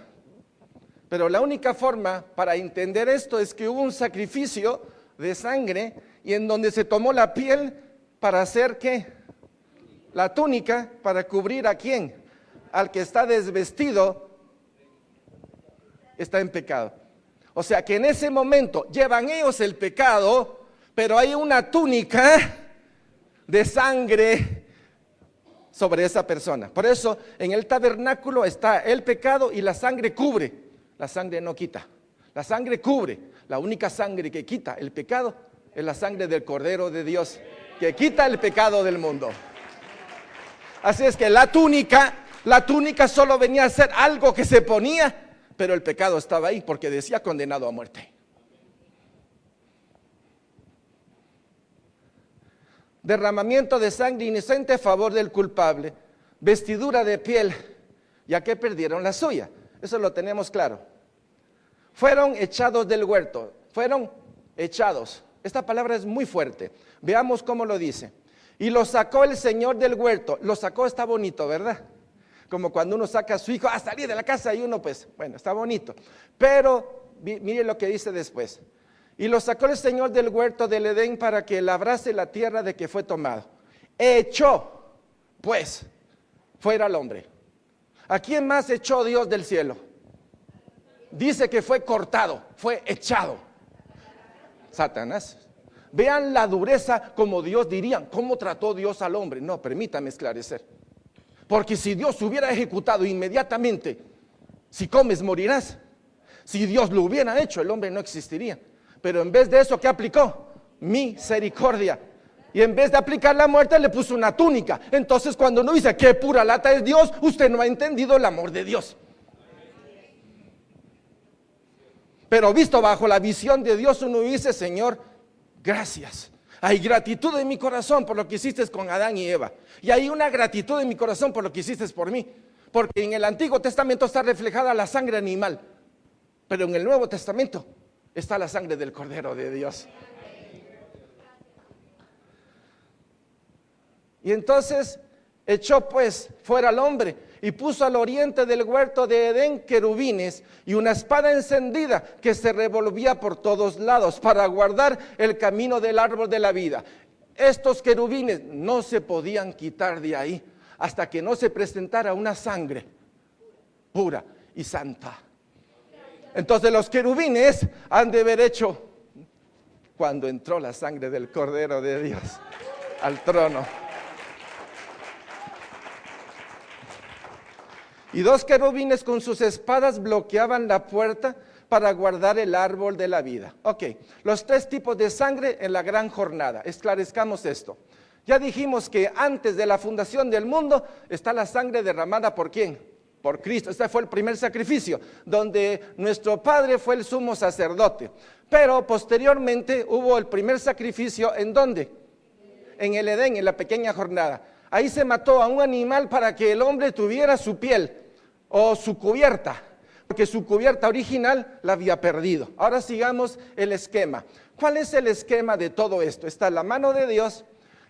pero la única forma para entender esto es que hubo un sacrificio de sangre y en donde se tomó la piel para hacer ¿qué? La túnica para cubrir ¿a quién? Al que está desvestido, está en pecado. O sea que en ese momento llevan ellos el pecado, pero hay una túnica de sangre sobre esa persona. Por eso en el tabernáculo está el pecado y la sangre cubre. La sangre no quita, la sangre cubre. La única sangre que quita el pecado es la sangre del Cordero de Dios, que quita el pecado del mundo. Así es que la túnica solo venía a ser algo que se ponía, pero el pecado estaba ahí porque decía condenado a muerte. Derramamiento de sangre inocente a favor del culpable, vestidura de piel, ya que perdieron la suya. Eso lo tenemos claro. Fueron echados del huerto, fueron echados. Esta palabra es muy fuerte. Veamos cómo lo dice. Y lo sacó el Señor del huerto. Lo sacó, está bonito, ¿verdad? Como cuando uno saca a su hijo a salir de la casa y uno pues, bueno, está bonito. Pero mire lo que dice después. Y lo sacó el Señor del huerto del Edén para que labrase la tierra de que fue tomado. Echó, pues, fuera al hombre. ¿A quién más echó Dios del cielo? Dice que fue cortado, fue echado. Satanás. Vean la dureza como Dios dirían, cómo trató Dios al hombre. No, permítame esclarecer. Porque si Dios hubiera ejecutado inmediatamente, si comes morirás. Si Dios lo hubiera hecho, el hombre no existiría. Pero en vez de eso, ¿qué aplicó? Misericordia. Y en vez de aplicar la muerte, le puso una túnica. Entonces cuando uno dice, qué pura lata es Dios, usted no ha entendido el amor de Dios. Pero visto bajo la visión de Dios, uno dice, Señor, gracias. Hay gratitud en mi corazón por lo que hiciste con Adán y Eva. Y hay una gratitud en mi corazón por lo que hiciste por mí. Porque en el Antiguo Testamento está reflejada la sangre animal. Pero en el Nuevo Testamento está la sangre del Cordero de Dios. Y entonces echó pues fuera al hombre y puso al oriente del huerto de Edén querubines y una espada encendida que se revolvía por todos lados para guardar el camino del árbol de la vida. Estos querubines no se podían quitar de ahí hasta que no se presentara una sangre pura y santa. Entonces los querubines han de haber hecho cuando entró la sangre del Cordero de Dios al trono. Y dos querubines con sus espadas bloqueaban la puerta para guardar el árbol de la vida. Ok, los tres tipos de sangre en la gran jornada. Esclarezcamos esto. Ya dijimos que antes de la fundación del mundo está la sangre derramada ¿por quién? Por Cristo. Este fue el primer sacrificio, donde nuestro Padre fue el sumo sacerdote. Pero posteriormente hubo el primer sacrificio, ¿en dónde? En el Edén, en la pequeña jornada. Ahí se mató a un animal para que el hombre tuviera su piel o su cubierta, porque su cubierta original la había perdido. Ahora sigamos el esquema. ¿Cuál es el esquema de todo esto? Está la mano de Dios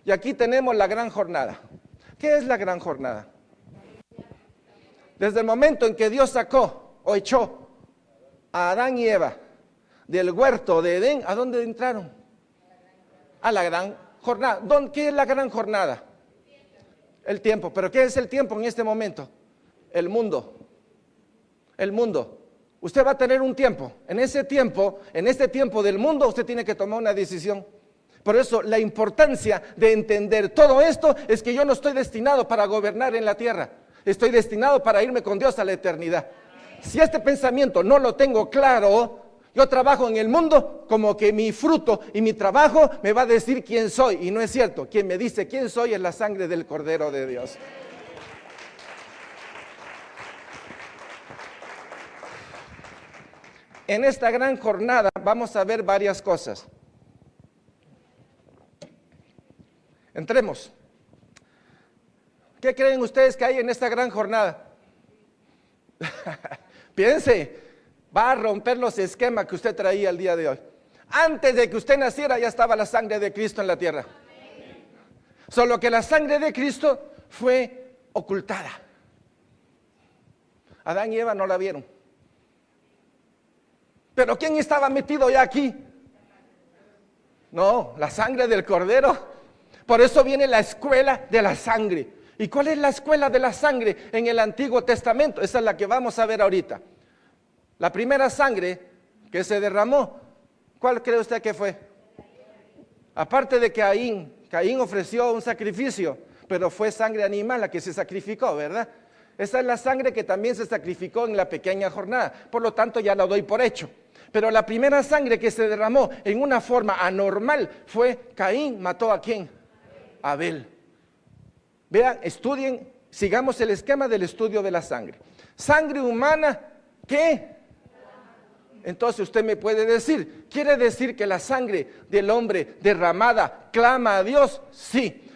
y aquí tenemos la gran jornada. ¿Qué es la gran jornada? Desde el momento en que Dios sacó o echó a Adán y Eva del huerto de Edén, ¿a dónde entraron? A la gran jornada. ¿Qué es la gran jornada? El tiempo. ¿Pero qué es el tiempo en este momento? El mundo. El mundo. Usted va a tener un tiempo. En este tiempo del mundo, usted tiene que tomar una decisión. Por eso la importancia de entender todo esto es que yo no estoy destinado para gobernar en la tierra. Estoy destinado para irme con Dios a la eternidad. Si este pensamiento no lo tengo claro, yo trabajo en el mundo como que mi fruto y mi trabajo me va a decir quién soy. Y no es cierto. Quien me dice quién soy es la sangre del Cordero de Dios. En esta gran jornada vamos a ver varias cosas. Entremos. ¿Qué creen ustedes que hay en esta gran jornada? Piense, va a romper los esquemas que usted traía el día de hoy. Antes de que usted naciera ya estaba la sangre de Cristo en la tierra. Solo que la sangre de Cristo fue ocultada. Adán y Eva no la vieron. Pero ¿quién estaba metido ya aquí? No, la sangre del Cordero. Por eso viene la escuela de la sangre. ¿Y cuál es la escuela de la sangre en el Antiguo Testamento? Esa es la que vamos a ver ahorita. La primera sangre que se derramó, ¿cuál cree usted que fue? Aparte de Caín ofreció un sacrificio, pero fue sangre animal la que se sacrificó, ¿verdad? Esa es la sangre que también se sacrificó en la pequeña jornada, por lo tanto ya la doy por hecho. Pero la primera sangre que se derramó en una forma anormal fue Caín mató ¿a quién? Abel. Vean, estudien, sigamos el esquema del estudio de la sangre. Sangre humana, ¿qué? Entonces usted me puede decir, ¿quiere decir que la sangre del hombre derramada clama a Dios? Sí.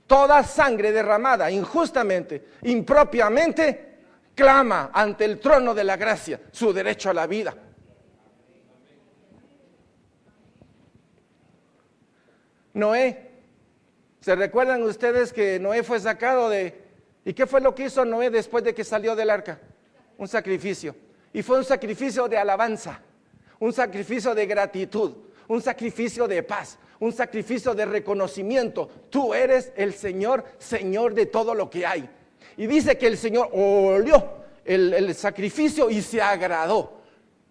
Toda sangre derramada injustamente, impropiamente, clama ante el trono de la gracia su derecho a la vida. Noé. ¿Se recuerdan ustedes que Noé fue sacado de... ¿Y qué fue lo que hizo Noé después de que salió del arca? Un sacrificio. Y fue un sacrificio de alabanza, un sacrificio de gratitud, un sacrificio de paz, un sacrificio de reconocimiento. Tú eres el Señor, Señor de todo lo que hay. Y dice que el Señor olió el sacrificio y se agradó.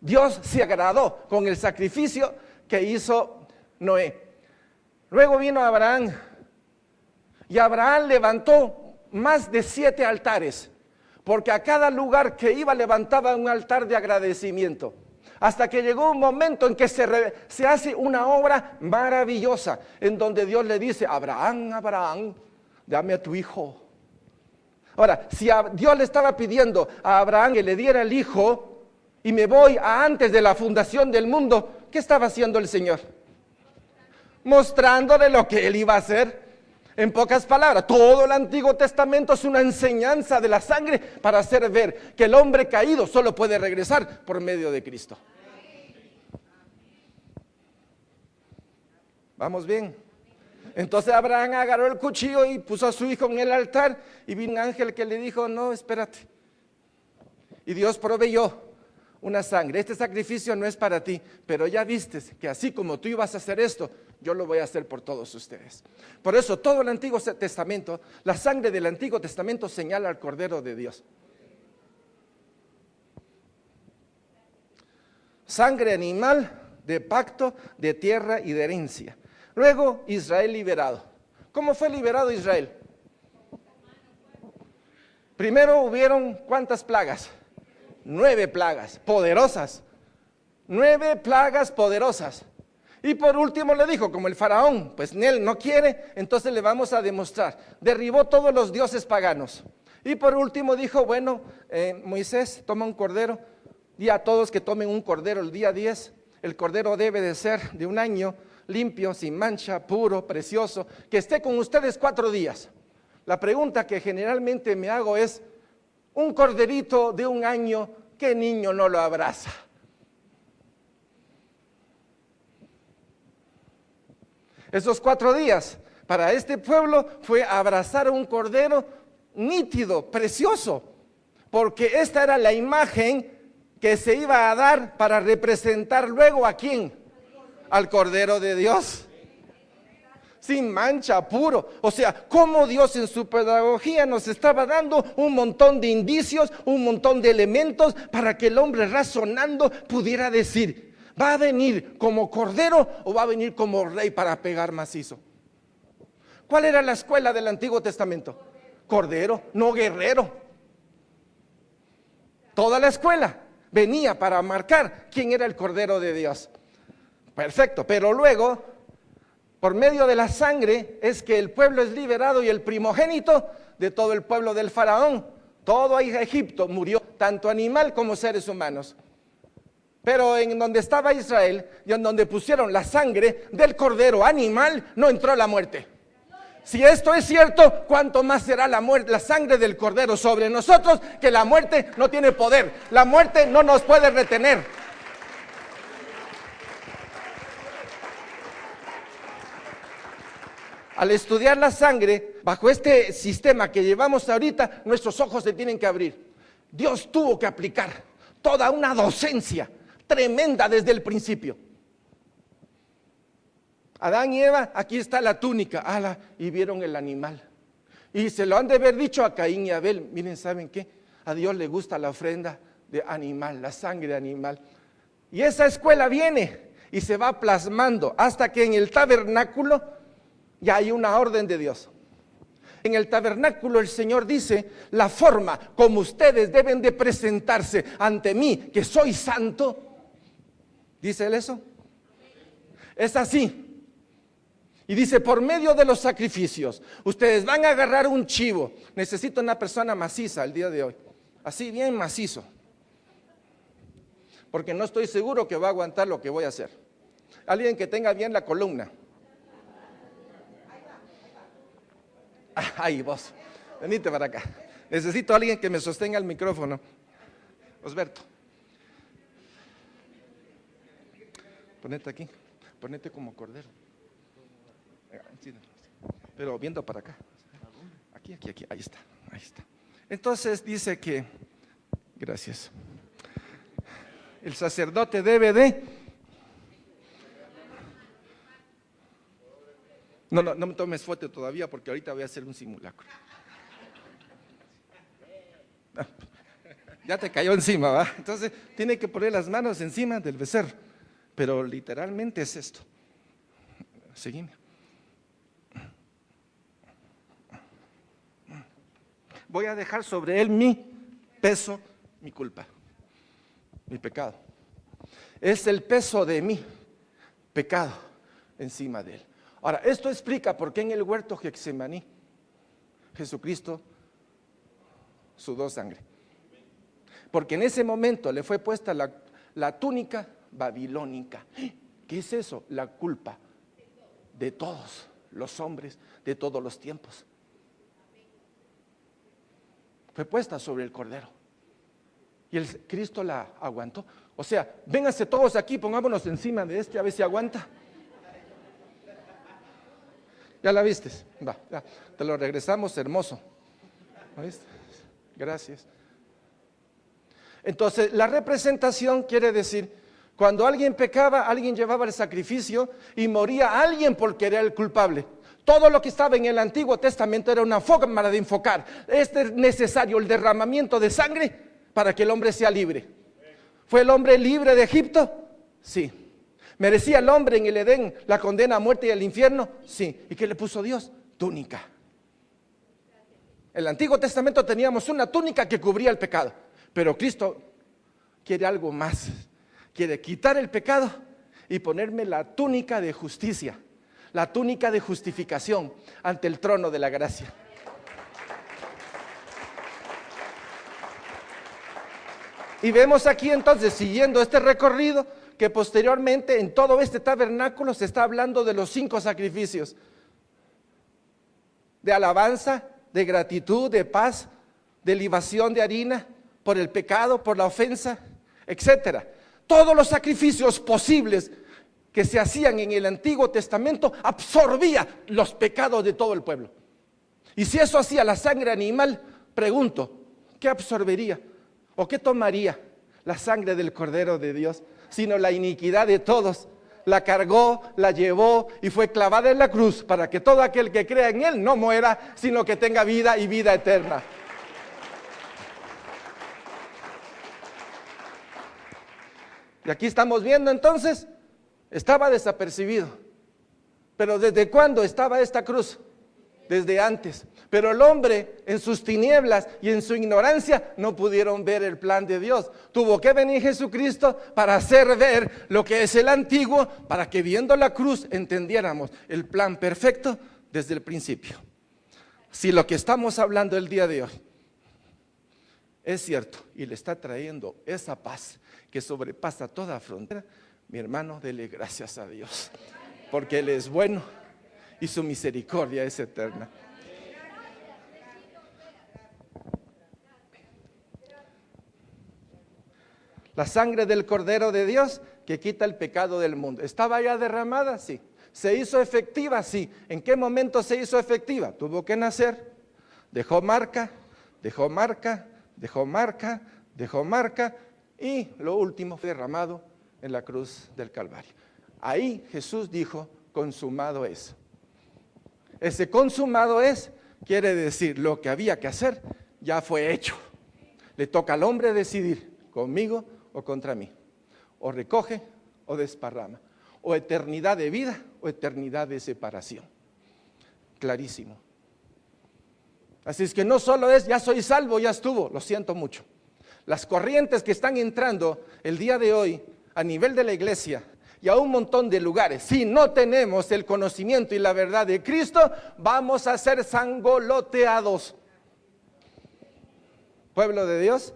Dios se agradó con el sacrificio que hizo Noé. Luego vino Abraham. Y Abraham levantó más de 7 altares, porque a cada lugar que iba levantaba un altar de agradecimiento. Hasta que llegó un momento en que se hace una obra maravillosa, en donde Dios le dice, Abraham, Abraham, dame a tu hijo. Ahora, si Dios le estaba pidiendo a Abraham que le diera el hijo, y me voy a antes de la fundación del mundo, ¿qué estaba haciendo el Señor? Mostrándole lo que él iba a hacer. En pocas palabras, todo el Antiguo Testamento es una enseñanza de la sangre para hacer ver que el hombre caído solo puede regresar por medio de Cristo. ¿Vamos bien? Entonces Abraham agarró el cuchillo y puso a su hijo en el altar y vino un ángel que le dijo, no, espérate. Y Dios proveyó una sangre. Este sacrificio no es para ti, pero ya viste que así como tú ibas a hacer esto, yo lo voy a hacer por todos ustedes. Por eso todo el Antiguo Testamento, la sangre del Antiguo Testamento señala al Cordero de Dios. Sangre animal, de pacto, de tierra y de herencia. Luego Israel liberado. ¿Cómo fue liberado Israel? Primero hubieron ¿cuántas plagas? 9 plagas poderosas. 9 plagas poderosas. Y por último le dijo, como el faraón, pues él no quiere, entonces le vamos a demostrar. Derribó todos los dioses paganos. Y por último dijo, bueno, Moisés, toma un cordero, y a todos que tomen un cordero el día 10. El cordero debe de ser de 1 año, limpio, sin mancha, puro, precioso, que esté con ustedes 4 días. La pregunta que generalmente me hago es, un corderito de 1 año, ¿qué niño no lo abraza? Esos 4 días para este pueblo fue abrazar a un cordero nítido, precioso, porque esta era la imagen que se iba a dar para representar luego ¿a quién? Al Cordero de Dios. Sin mancha, puro. O sea, cómo Dios en su pedagogía nos estaba dando un montón de indicios, un montón de elementos para que el hombre razonando pudiera decir, ¿va a venir como cordero o va a venir como rey para pegar macizo? ¿Cuál era la escuela del Antiguo Testamento? Cordero, no guerrero. Toda la escuela venía para marcar quién era el Cordero de Dios. Perfecto, pero luego, por medio de la sangre, es que el pueblo es liberado y el primogénito de todo el pueblo del faraón, todo Egipto murió, tanto animal como seres humanos. Pero en donde estaba Israel y en donde pusieron la sangre del cordero animal, no entró la muerte. Si esto es cierto, ¿cuánto más será la muerte, la sangre del cordero sobre nosotros? Que la muerte no tiene poder, la muerte no nos puede retener. Al estudiar la sangre, bajo este sistema que llevamos ahorita, nuestros ojos se tienen que abrir. Dios tuvo que aplicar toda una docencia tremenda desde el principio. Adán y Eva, aquí está la túnica, y vieron el animal. Y se lo han de haber dicho a Caín y Abel. Miren, ¿saben qué? A Dios le gusta la ofrenda de animal, la sangre de animal. Y esa escuela viene y se va plasmando hasta que en el tabernáculo ya hay una orden de Dios. En el tabernáculo el Señor dice la forma como ustedes deben de presentarse ante mí, que soy santo. ¿Dice él eso? Es así. Y dice, por medio de los sacrificios, ustedes van a agarrar un chivo. Necesito una persona maciza el día de hoy, así bien macizo, porque no estoy seguro que va a aguantar lo que voy a hacer. Alguien que tenga bien la columna. Ay, vos, venite para acá. Necesito a alguien que me sostenga el micrófono. Osberto, ponete aquí, ponete como cordero. Pero viendo para acá. Aquí, ahí está. Entonces dice que, gracias, el sacerdote debe de, no me tomes foto todavía porque ahorita voy a hacer un simulacro. Ya te cayó encima, ¿va? Entonces tiene que poner las manos encima del becerro, pero literalmente es esto. Seguime. Voy a dejar sobre él mi peso, mi culpa, mi pecado. Es el peso de mi pecado encima de él. Ahora, esto explica por qué en el huerto Getsemaní Jesucristo sudó sangre. Porque en ese momento le fue puesta la túnica babilónica. ¿Qué es eso? La culpa de todos los hombres de todos los tiempos. Fue puesta sobre el cordero y el Cristo la aguantó. O sea, vénganse todos aquí, pongámonos encima de a ver si aguanta. ¿Ya la viste? Va, ya, te lo regresamos hermoso. ¿Lo viste? Gracias. Entonces, la representación quiere decir, cuando alguien pecaba, alguien llevaba el sacrificio y moría alguien porque era el culpable. Todo lo que estaba en el Antiguo Testamento era una forma de enfocar. Es necesario el derramamiento de sangre para que el hombre sea libre. ¿Fue el hombre libre de Egipto? Sí. ¿Merecía el hombre en el Edén la condena a muerte y al infierno? Sí. ¿Y qué le puso Dios? Túnica. En el Antiguo Testamento teníamos una túnica que cubría el pecado, pero Cristo quiere algo más. Quiere quitar el pecado y ponerme la túnica de justicia. La túnica de justificación ante el trono de la gracia. Y vemos aquí entonces, siguiendo este recorrido, que posteriormente en todo este tabernáculo se está hablando de los 5 sacrificios. De alabanza, de gratitud, de paz, de libación de harina, por el pecado, por la ofensa, etcétera. Todos los sacrificios posibles que se hacían en el Antiguo Testamento absorbía los pecados de todo el pueblo. Y si eso hacía la sangre animal, pregunto, ¿qué absorbería o qué tomaría la sangre del Cordero de Dios? Sino la iniquidad de todos. La cargó, la llevó y fue clavada en la cruz para que todo aquel que crea en él no muera, sino que tenga vida y vida eterna. Y aquí estamos viendo entonces, estaba desapercibido. Pero ¿desde cuándo estaba esta cruz? desde antes. Pero el hombre en sus tinieblas y en su ignorancia no pudieron ver el plan de Dios. Tuvo que venir Jesucristo para hacer ver lo que es el antiguo, para que viendo la cruz entendiéramos el plan perfecto desde el principio. Si lo que estamos hablando el día de hoy es cierto y le está trayendo esa paz que sobrepasa toda frontera, mi hermano, dele gracias a Dios, porque Él es bueno y su misericordia es eterna. La sangre del Cordero de Dios que quita el pecado del mundo. ¿Estaba ya derramada? Sí. ¿Se hizo efectiva? Sí. ¿En qué momento se hizo efectiva? Tuvo que nacer. Dejó marca, dejó marca, dejó marca, dejó marca y lo último fue derramado en la cruz del Calvario. Ahí Jesús dijo, consumado es. Ese consumado es quiere decir lo que había que hacer ya fue hecho. Le toca al hombre decidir, conmigo o contra mí, o recoge o desparrama, o eternidad de vida o eternidad de separación. Clarísimo. Así es que no solo es ya soy salvo, ya estuvo, lo siento mucho. Las corrientes que están entrando el día de hoy a nivel de la iglesia y a un montón de lugares, si no tenemos el conocimiento y la verdad de Cristo, vamos a ser sangoloteados. Pueblo de Dios,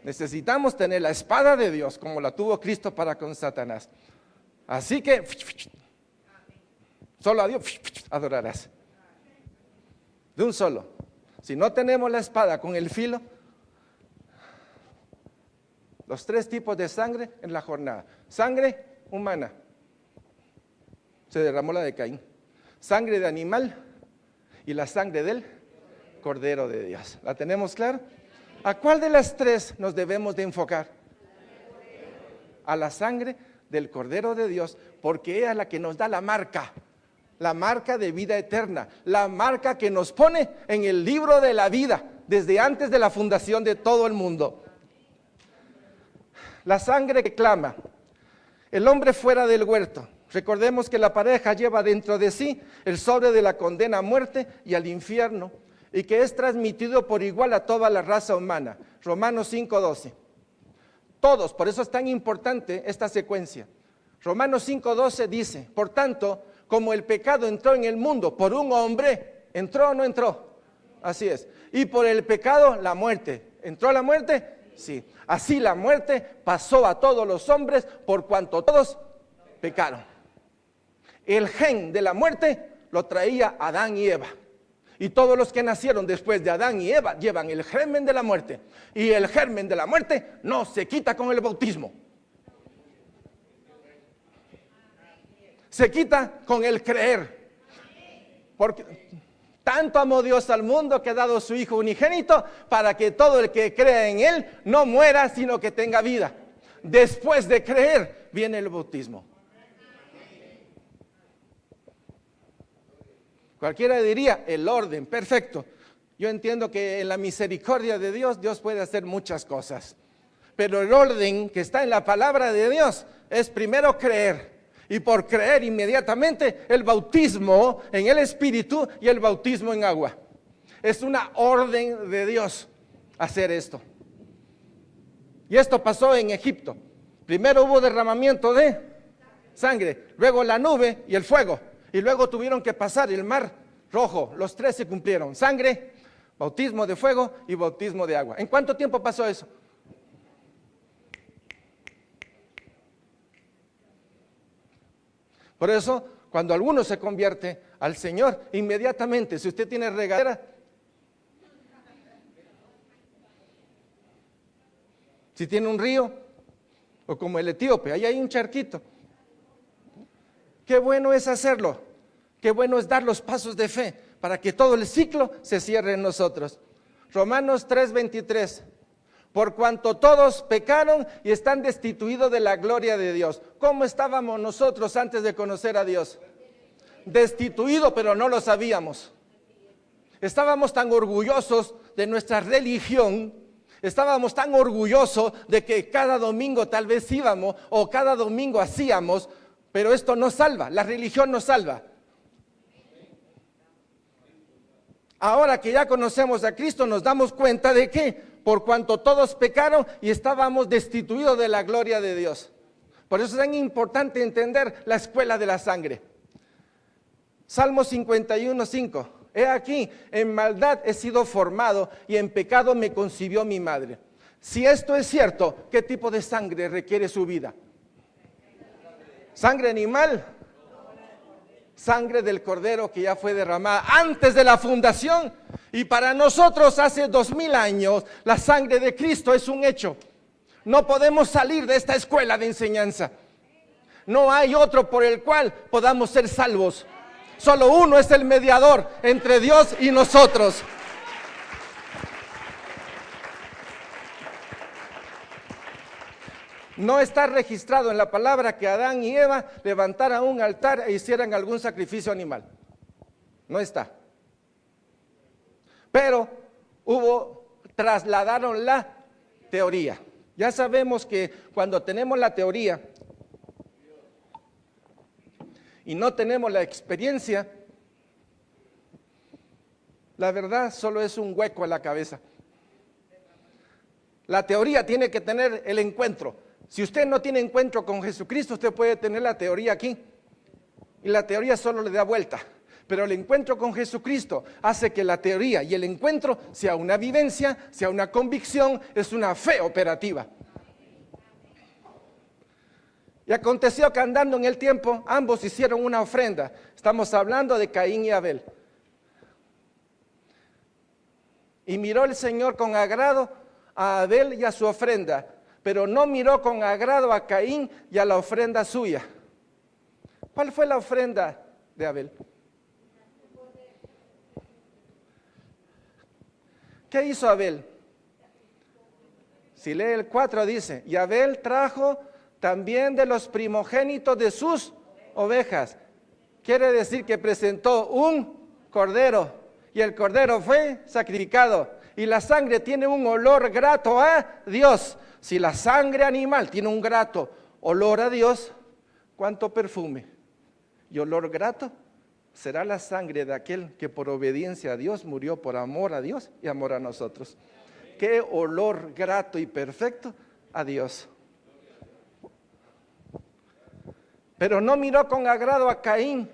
necesitamos tener la espada de Dios como la tuvo Cristo para con Satanás. Así que solo a Dios adorarás. De un solo. Si no tenemos la espada con el filo, los 3 tipos de sangre en la jornada. Sangre humana, se derramó la de Caín. Sangre de animal y la sangre del Cordero de Dios. ¿La tenemos clara? ¿A cuál de las 3 nos debemos de enfocar? A la sangre del Cordero de Dios, porque ella es la que nos da la marca de vida eterna, la marca que nos pone en el libro de la vida, desde antes de la fundación de todo el mundo. La sangre que clama, el hombre fuera del huerto. Recordemos que la pareja lleva dentro de sí el sobre de la condena a muerte y al infierno, y que es transmitido por igual a toda la raza humana. Romanos 5:12. Todos, por eso es tan importante esta secuencia. Romanos 5:12 dice, por tanto, como el pecado entró en el mundo por un hombre, ¿entró o no entró? Así es. Y por el pecado la muerte. ¿Entró la muerte? Sí. Así la muerte pasó a todos los hombres por cuanto todos pecaron. El gen de la muerte lo traía Adán y Eva. Y todos los que nacieron después de Adán y Eva llevan el germen de la muerte. Y el germen de la muerte no se quita con el bautismo. Se quita con el creer. Porque tanto amó Dios al mundo que ha dado su Hijo unigénito para que todo el que crea en Él no muera, sino que tenga vida. Después de creer viene el bautismo. Cualquiera diría el orden, perfecto. Yo entiendo que en la misericordia de Dios, Dios puede hacer muchas cosas. Pero el orden que está en la palabra de Dios es primero creer. Y por creer inmediatamente el bautismo en el Espíritu y el bautismo en agua. Es una orden de Dios hacer esto. Y esto pasó en Egipto. Primero hubo derramamiento de sangre, luego la nube y el fuego. Y luego tuvieron que pasar el mar rojo. Los 3 se cumplieron. Sangre, bautismo de fuego y bautismo de agua. ¿En cuánto tiempo pasó eso? Por eso, cuando alguno se convierte al Señor, inmediatamente, si usted tiene regadera, si tiene un río, o como el etíope, ahí hay un charquito. Qué bueno es hacerlo, qué bueno es dar los pasos de fe para que todo el ciclo se cierre en nosotros. Romanos 3:23. Por cuanto todos pecaron y están destituidos de la gloria de Dios. ¿Cómo estábamos nosotros antes de conocer a Dios? Destituidos, pero no lo sabíamos. Estábamos tan orgullosos de nuestra religión, estábamos tan orgullosos de que cada domingo tal vez íbamos o cada domingo hacíamos, pero esto no salva, la religión no salva. Ahora que ya conocemos a Cristo, nos damos cuenta de que por cuanto todos pecaron y estábamos destituidos de la gloria de Dios. Por eso es tan importante entender la escuela de la sangre. Salmo 51:5. He aquí, en maldad he sido formado y en pecado me concibió mi madre. Si esto es cierto, ¿qué tipo de sangre requiere su vida? ¿Sangre animal? Sangre del Cordero que ya fue derramada antes de la fundación. Y para nosotros hace 2000 años, la sangre de Cristo es un hecho. No podemos salir de esta escuela de enseñanza. No hay otro por el cual podamos ser salvos. Solo uno es el mediador entre Dios y nosotros. No está registrado en la palabra que Adán y Eva levantaran un altar e hicieran algún sacrificio animal. No está. Pero trasladaron la teoría. Ya sabemos que cuando tenemos la teoría y no tenemos la experiencia, la verdad solo es un hueco en la cabeza. La teoría tiene que tener el encuentro. Si usted no tiene encuentro con Jesucristo, usted puede tener la teoría aquí. Y la teoría solo le da vuelta. Pero el encuentro con Jesucristo hace que la teoría y el encuentro sea una vivencia, sea una convicción, es una fe operativa. Y aconteció que andando en el tiempo, ambos hicieron una ofrenda. Estamos hablando de Caín y Abel. Y miró el Señor con agrado a Abel y a su ofrenda, pero no miró con agrado a Caín y a la ofrenda suya. ¿Cuál fue la ofrenda de Abel? ¿Qué hizo Abel? Si lee el 4 dice, y Abel trajo también de los primogénitos de sus ovejas. Quiere decir que presentó un cordero y el cordero fue sacrificado. Y la sangre tiene un olor grato a Dios. Si la sangre animal tiene un grato olor a Dios, ¿cuánto perfume y olor grato será la sangre de aquel que por obediencia a Dios murió por amor a Dios y amor a nosotros? Qué olor grato y perfecto a Dios. Pero no miró con agrado a Caín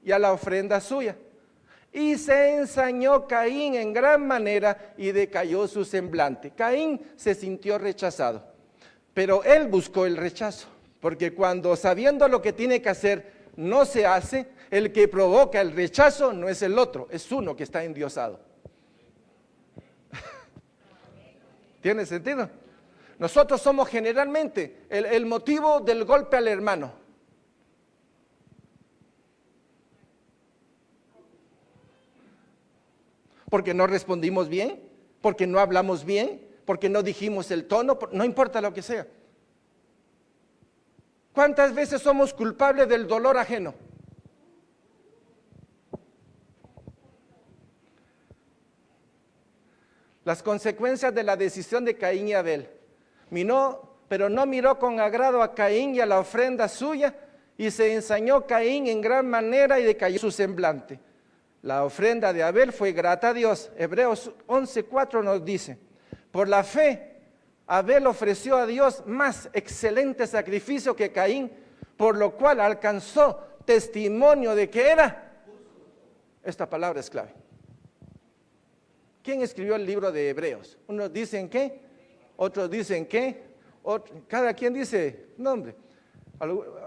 y a la ofrenda suya. Y se ensañó Caín en gran manera y decayó su semblante. Caín se sintió rechazado, pero él buscó el rechazo, porque cuando sabiendo lo que tiene que hacer no se hace, el que provoca el rechazo no es el otro, es uno que está endiosado. ¿Tiene sentido? Nosotros somos generalmente el motivo del golpe al hermano. Porque no respondimos bien, porque no hablamos bien, porque no dijimos el tono, no importa lo que sea. ¿Cuántas veces somos culpables del dolor ajeno? Las consecuencias de la decisión de Caín y Abel. Pero no miró con agrado a Caín y a la ofrenda suya, y se ensañó Caín en gran manera y decayó su semblante. La ofrenda de Abel fue grata a Dios. Hebreos 11:4 nos dice, por la fe, Abel ofreció a Dios más excelente sacrificio que Caín, por lo cual alcanzó testimonio de que era. Esta palabra es clave. ¿Quién escribió el libro de Hebreos? Unos dicen que, otros dicen que, cada quien dice nombre.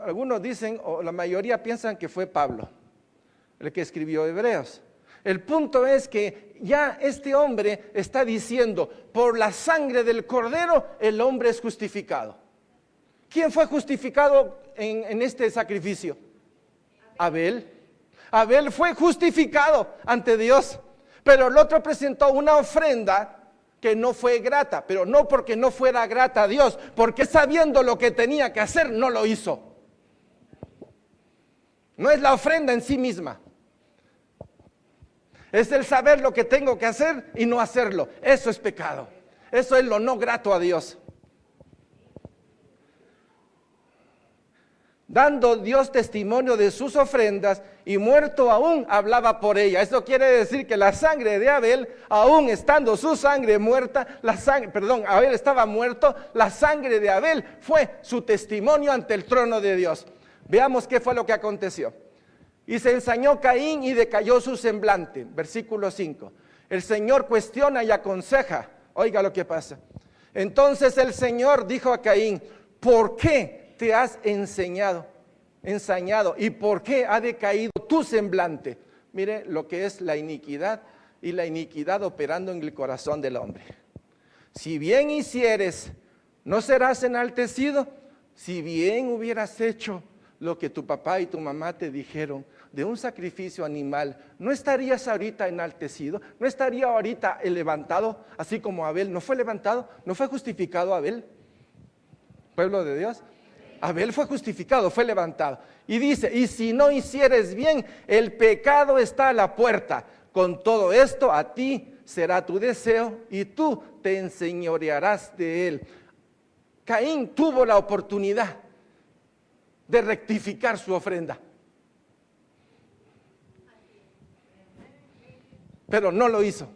Algunos dicen, o la mayoría piensan que fue Pablo el que escribió Hebreos. El punto es que ya este hombre está diciendo, por la sangre del Cordero, el hombre es justificado. ¿Quién fue justificado en este sacrificio? Abel. Abel fue justificado ante Dios, pero el otro presentó una ofrenda que no fue grata, pero no porque no fuera grata a Dios, porque sabiendo lo que tenía que hacer, no lo hizo. No es la ofrenda en sí misma. Es el saber lo que tengo que hacer y no hacerlo. Eso es pecado. Eso es lo no grato a Dios. dando Dios testimonio de sus ofrendas, y muerto aún hablaba por ella. Eso quiere decir que la sangre de Abel, aún estando su sangre muerta, Abel estaba muerto, la sangre de Abel fue su testimonio ante el trono de Dios. Veamos qué fue lo que aconteció. Y se ensañó Caín y decayó su semblante. Versículo 5. El Señor cuestiona y aconseja. Oiga lo que pasa. Entonces el Señor dijo a Caín: ¿por qué te has ensañado? ¿Y por qué ha decaído tu semblante? Mire lo que es la iniquidad, y la iniquidad operando en el corazón del hombre. Si bien hicieres, ¿no serás enaltecido? Si bien hubieras hecho lo que tu papá y tu mamá te dijeron de un sacrificio animal, ¿no estarías ahorita enaltecido? ¿No estaría ahorita levantado, así como Abel? ¿No fue levantado? ¿No fue justificado Abel? Pueblo de Dios, Abel fue justificado, fue levantado. Y dice: y si no hicieres bien, el pecado está a la puerta. Con todo esto a ti será tu deseo y tú te enseñorearás de él. Caín tuvo la oportunidad de rectificar su ofrenda, pero no lo hizo.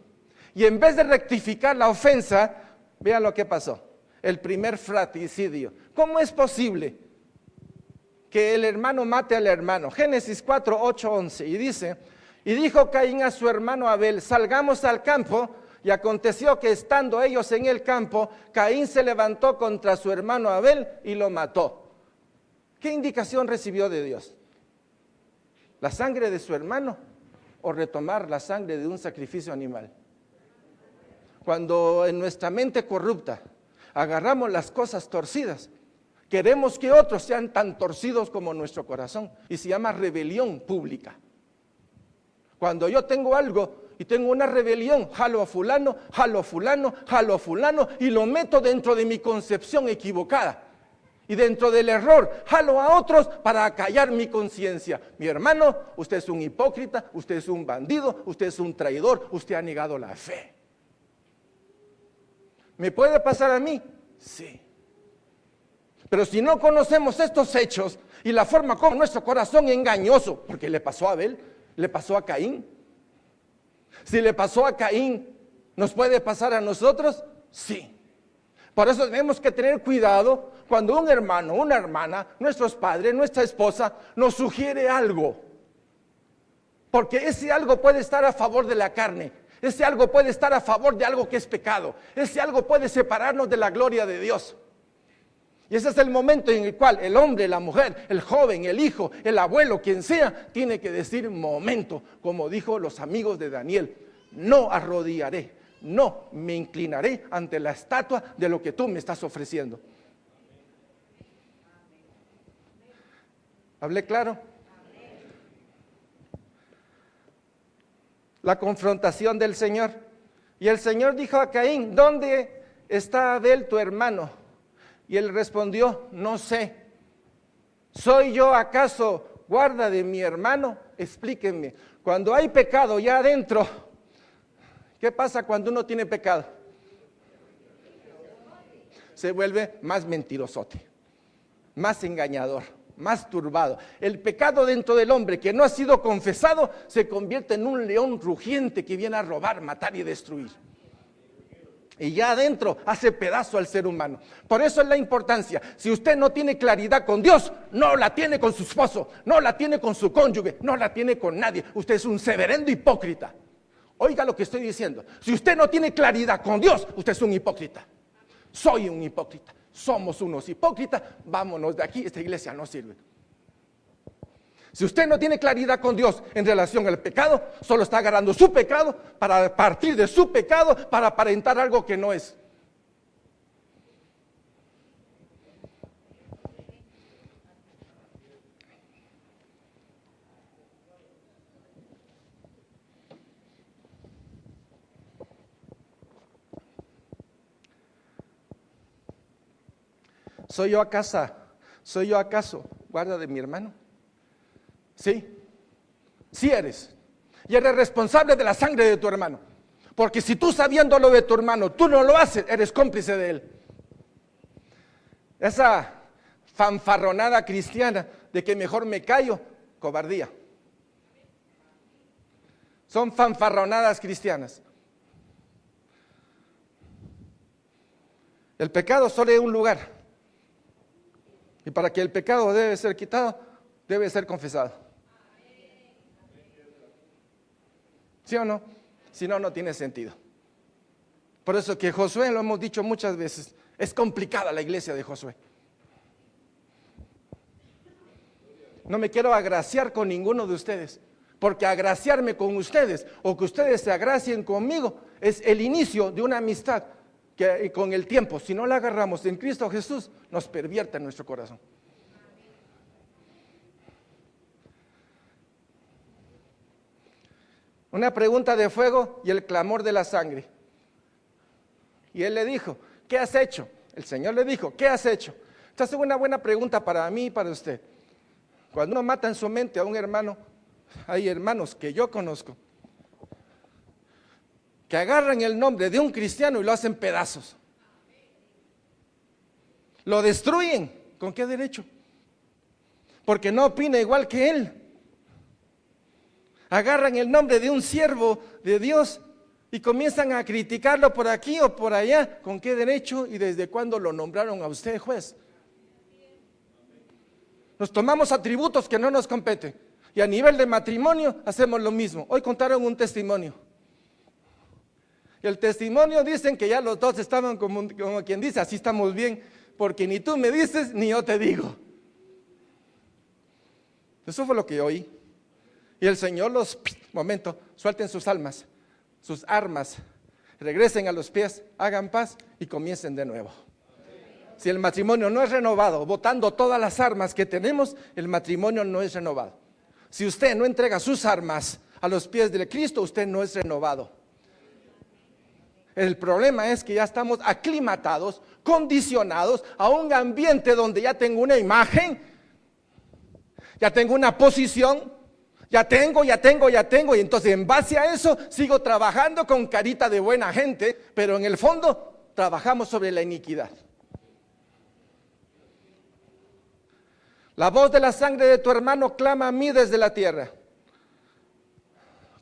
Y en vez de rectificar la ofensa, vean lo que pasó. El primer fratricidio. ¿Cómo es posible que el hermano mate al hermano? Génesis 4, 8, 11. Y dice: y dijo Caín a su hermano Abel: salgamos al campo. Y aconteció que estando ellos en el campo, Caín se levantó contra su hermano Abel y lo mató. ¿Qué indicación recibió de Dios? ¿La sangre de su hermano o retomar la sangre de un sacrificio animal? Cuando en nuestra mente corrupta agarramos las cosas torcidas, queremos que otros sean tan torcidos como nuestro corazón, y se llama rebelión pública. Cuando yo tengo algo y tengo una rebelión, jalo a fulano, y lo meto dentro de mi concepción equivocada. Y dentro del error, jalo a otros para acallar mi conciencia. Mi hermano, usted es un hipócrita, usted es un bandido, usted es un traidor, usted ha negado la fe. ¿Me puede pasar a mí? Sí. Pero si no conocemos estos hechos y la forma como nuestro corazón es engañoso, porque le pasó a Abel, le pasó a Caín. Si le pasó a Caín, ¿nos puede pasar a nosotros? Sí. Por eso tenemos que tener cuidado cuando un hermano, una hermana, nuestros padres, nuestra esposa nos sugiere algo. Porque ese algo puede estar a favor de la carne. Ese algo puede estar a favor de algo que es pecado. Ese algo puede separarnos de la gloria de Dios. Y ese es el momento en el cual el hombre, la mujer, el joven, el hijo, el abuelo, quien sea, tiene que decir: momento, como dijo los amigos de Daniel: no arrodillaré, no me inclinaré ante la estatua de lo que tú me estás ofreciendo. ¿Hablé claro? La confrontación del Señor. Y el Señor dijo a Caín: ¿dónde está Abel tu hermano? Y él respondió: no sé. ¿Soy yo acaso guarda de mi hermano? Explíquenme. Cuando hay pecado ya adentro, ¿qué pasa cuando uno tiene pecado? Se vuelve más mentirosote, más engañador, más turbado. El pecado dentro del hombre que no ha sido confesado se convierte en un león rugiente que viene a robar, matar y destruir. Y ya adentro hace pedazo al ser humano. Por eso es la importancia. Si usted no tiene claridad con Dios, no la tiene con su esposo, no la tiene con su cónyuge, no la tiene con nadie. Usted es un severendo hipócrita. Oiga lo que estoy diciendo. Si usted no tiene claridad con Dios, usted es un hipócrita. Soy un hipócrita. Somos unos hipócritas. Vámonos de aquí. Esta iglesia no sirve. Si usted no tiene claridad con Dios en relación al pecado, solo está agarrando su pecado para partir de su pecado para aparentar algo que no es. ¿Soy yo acaso guarda de mi hermano? Sí, sí eres. Y eres responsable de la sangre de tu hermano. Porque si tú, sabiendo lo de tu hermano, tú no lo haces, eres cómplice de él. Esa fanfarronada cristiana de que mejor me callo, cobardía. Son fanfarronadas cristianas. El pecado solo es un lugar. Y para que el pecado debe ser quitado, debe ser confesado. ¿Sí o no? Si no, no tiene sentido. Por eso que Josué, lo hemos dicho muchas veces, es complicada la iglesia de Josué. No me quiero agraciar con ninguno de ustedes, porque agraciarme con ustedes o que ustedes se agracien conmigo es el inicio de una amistad que con el tiempo, si no la agarramos en Cristo Jesús, nos pervierte en nuestro corazón. Una pregunta de fuego y el clamor de la sangre. Y él le dijo, ¿qué has hecho? El Señor le dijo, ¿qué has hecho? Esta es una buena pregunta para mí y para usted. Cuando uno mata en su mente a un hermano, hay hermanos que yo conozco, que agarran el nombre de un cristiano y lo hacen pedazos. Lo destruyen. ¿Con qué derecho? Porque no opina igual que él. Agarran el nombre de un siervo de Dios y comienzan a criticarlo por aquí o por allá. ¿Con qué derecho y desde cuándo lo nombraron a usted juez? Nos tomamos atributos que no nos competen. Y a nivel de matrimonio hacemos lo mismo. Hoy contaron un testimonio. Y el testimonio dicen que ya los dos estaban como quien dice, así estamos bien, porque ni tú me dices ni yo te digo. Eso fue lo que oí. Y el Señor momento, suelten sus almas, sus armas, regresen a los pies, hagan paz y comiencen de nuevo. Si el matrimonio no es renovado, botando todas las armas que tenemos, el matrimonio no es renovado. Si usted no entrega sus armas a los pies de Cristo, usted no es renovado. El problema es que ya estamos aclimatados, condicionados a un ambiente donde ya tengo una imagen, ya tengo una posición, ya tengo, y entonces en base a eso sigo trabajando con carita de buena gente, pero en el fondo trabajamos sobre la iniquidad. La voz de la sangre de tu hermano clama a mí desde la tierra.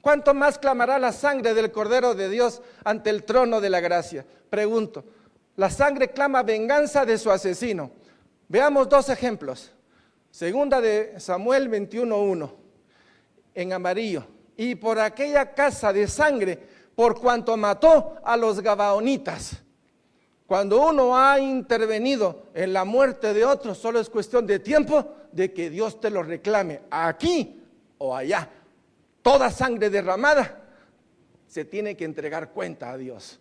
¿Cuánto más clamará la sangre del Cordero de Dios ante el trono de la gracia? Pregunto, la sangre clama venganza de su asesino. Veamos dos ejemplos. Segunda de Samuel 21:1, en amarillo. Y por aquella casa de sangre, por cuanto mató a los gabaonitas. Cuando uno ha intervenido en la muerte de otro, solo es cuestión de tiempo de que Dios te lo reclame, aquí o allá. Toda sangre derramada se tiene que entregar cuenta a Dios.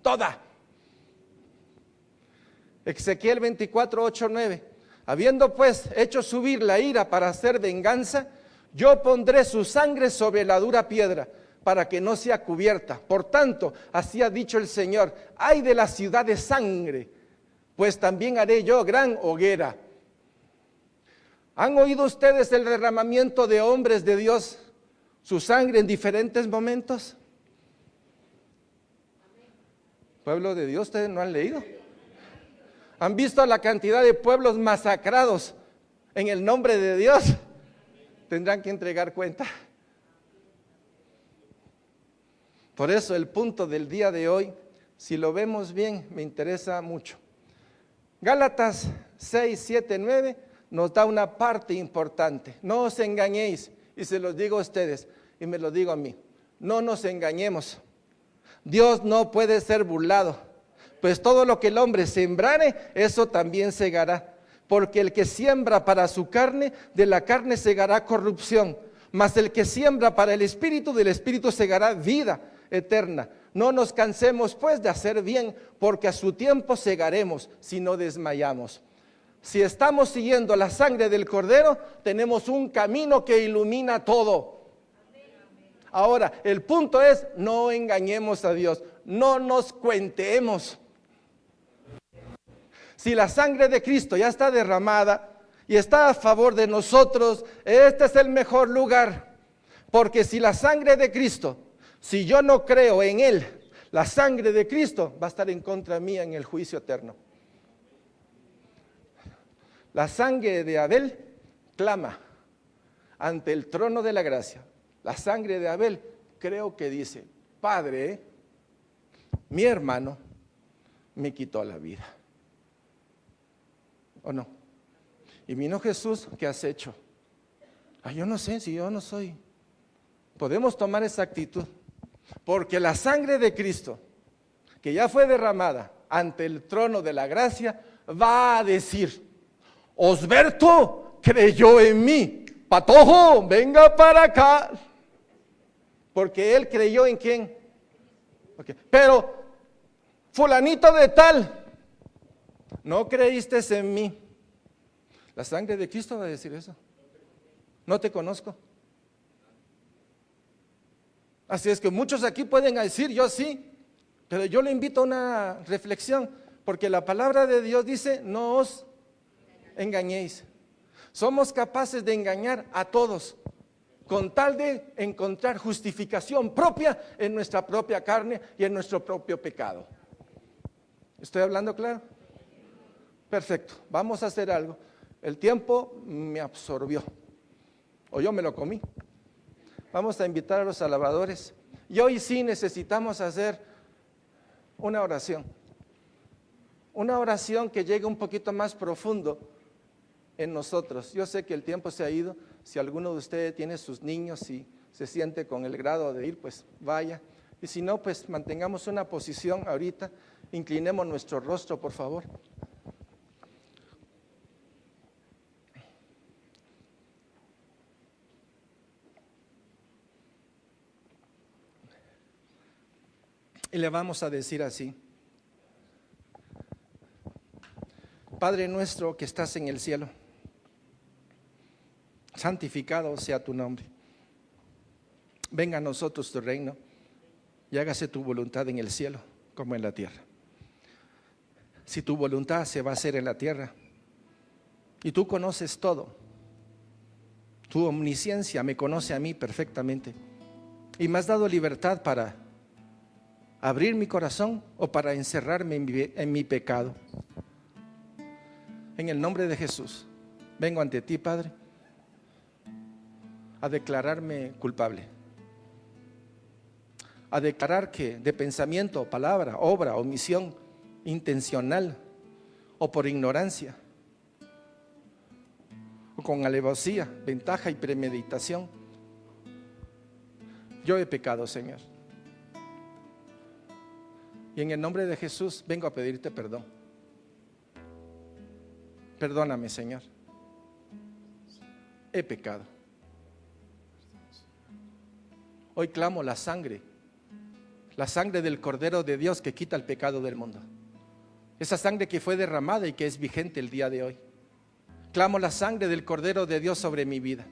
Toda. Ezequiel 24:8-9. Habiendo pues hecho subir la ira para hacer venganza, yo pondré su sangre sobre la dura piedra, para que no sea cubierta. Por tanto, así ha dicho el Señor, ay de la ciudad de sangre, pues también haré yo gran hoguera. ¿Han oído ustedes el derramamiento de hombres de Dios, su sangre en diferentes momentos? Pueblo de Dios, ¿ustedes no han leído? ¿Han visto la cantidad de pueblos masacrados en el nombre de Dios? Tendrán que entregar cuenta. Por eso el punto del día de hoy, si lo vemos bien, me interesa mucho. Gálatas 6:7-9 nos da una parte importante. No os engañéis, y se los digo a ustedes, y me lo digo a mí. No nos engañemos. Dios no puede ser burlado, pues todo lo que el hombre sembrare, eso también segará. Porque el que siembra para su carne, de la carne segará corrupción. Mas el que siembra para el Espíritu, del Espíritu segará vida eterna. No nos cansemos pues de hacer bien, porque a su tiempo segaremos si no desmayamos. Si estamos siguiendo la sangre del Cordero, tenemos un camino que ilumina todo. Ahora, el punto es, no engañemos a Dios, no nos cuentemos. Si la sangre de Cristo ya está derramada y está a favor de nosotros, este es el mejor lugar. Porque si la sangre de Cristo, si yo no creo en Él, la sangre de Cristo va a estar en contra mía en el juicio eterno. La sangre de Abel clama ante el trono de la gracia, la sangre de Abel, creo que dice: Padre, mi hermano me quitó la vida. ¿O no? Y vino Jesús, ¿qué has hecho? Yo no sé, si yo no soy. Podemos tomar esa actitud, porque la sangre de Cristo, que ya fue derramada ante el trono de la gracia, va a decir: Osberto creyó en mí, Patojo, venga para acá. Porque él creyó en quién. Okay. Pero fulanito de tal, no creíste en mí. La sangre de Cristo va a decir eso. No te conozco. Así es que muchos aquí pueden decir: yo sí, pero yo le invito a una reflexión, porque la palabra de Dios dice: no os engañéis. Somos capaces de engañar a todos, con tal de encontrar justificación propia en nuestra propia carne y en nuestro propio pecado. ¿Estoy hablando claro? Perfecto, vamos a hacer algo. El tiempo me absorbió, o yo me lo comí. Vamos a invitar a los alabadores. Y hoy sí necesitamos hacer una oración que llegue un poquito más profundo en nosotros. Yo sé que el tiempo se ha ido. Si alguno de ustedes tiene sus niños y se siente con el grado de ir, pues vaya. Y si no, pues mantengamos una posición ahorita. Inclinemos nuestro rostro, por favor. Y le vamos a decir así: Padre nuestro que estás en el cielo, santificado sea tu nombre. Venga a nosotros tu reino y hágase tu voluntad en el cielo como en la tierra. Si tu voluntad se va a hacer en la tierra, y tú conoces todo, tu omnisciencia me conoce a mí perfectamente, y me has dado libertad para abrir mi corazón o para encerrarme en mi pecado. En el nombre de Jesús, vengo ante ti, Padre, a declararme culpable, a declarar que de pensamiento, palabra, obra, omisión, intencional o por ignorancia, o con alevosía, ventaja y premeditación, yo he pecado, Señor. Y en el nombre de Jesús vengo a pedirte perdón. Perdóname, Señor. He pecado. Hoy clamo la sangre del Cordero de Dios que quita el pecado del mundo. Esa sangre que fue derramada y que es vigente el día de hoy. Clamo la sangre del Cordero de Dios sobre mi vida.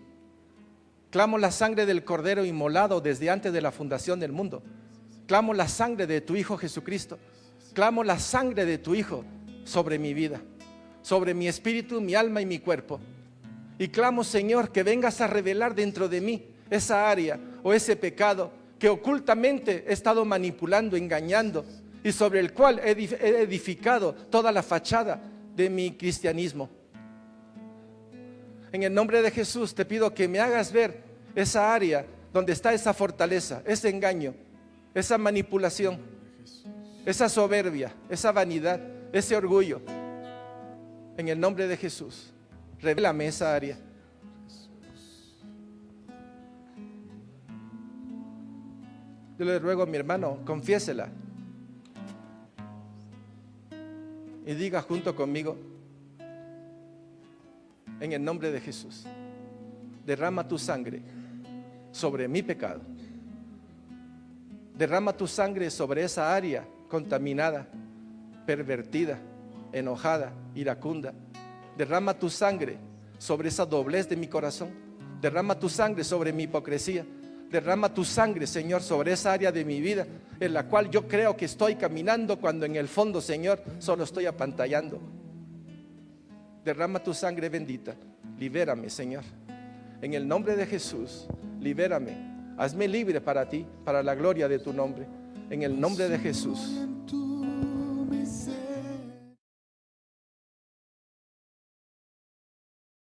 Clamo la sangre del Cordero inmolado desde antes de la fundación del mundo. Clamo la sangre de tu Hijo Jesucristo. Clamo la sangre de tu Hijo sobre mi vida, sobre mi espíritu, mi alma y mi cuerpo. Y clamo, Señor, que vengas a revelar dentro de mí esa área o ese pecado que ocultamente he estado manipulando, engañando, y sobre el cual he edificado toda la fachada de mi cristianismo. En el nombre de Jesús te pido que me hagas ver esa área donde está esa fortaleza, ese engaño, esa manipulación, esa soberbia, esa vanidad, ese orgullo. En el nombre de Jesús, revélame esa área. Yo le ruego a mi hermano, confiésela y diga junto conmigo: en el nombre de Jesús, derrama tu sangre sobre mi pecado. Derrama tu sangre sobre esa área contaminada, pervertida, enojada, iracunda. Derrama tu sangre sobre esa doblez de mi corazón. Derrama tu sangre sobre mi hipocresía. Derrama tu sangre, Señor, sobre esa área de mi vida en la cual yo creo que estoy caminando cuando en el fondo, Señor, solo estoy apantallando. Derrama tu sangre bendita. Libérame, Señor. En el nombre de Jesús, libérame. Hazme libre para ti, para la gloria de tu nombre. En el nombre de Jesús.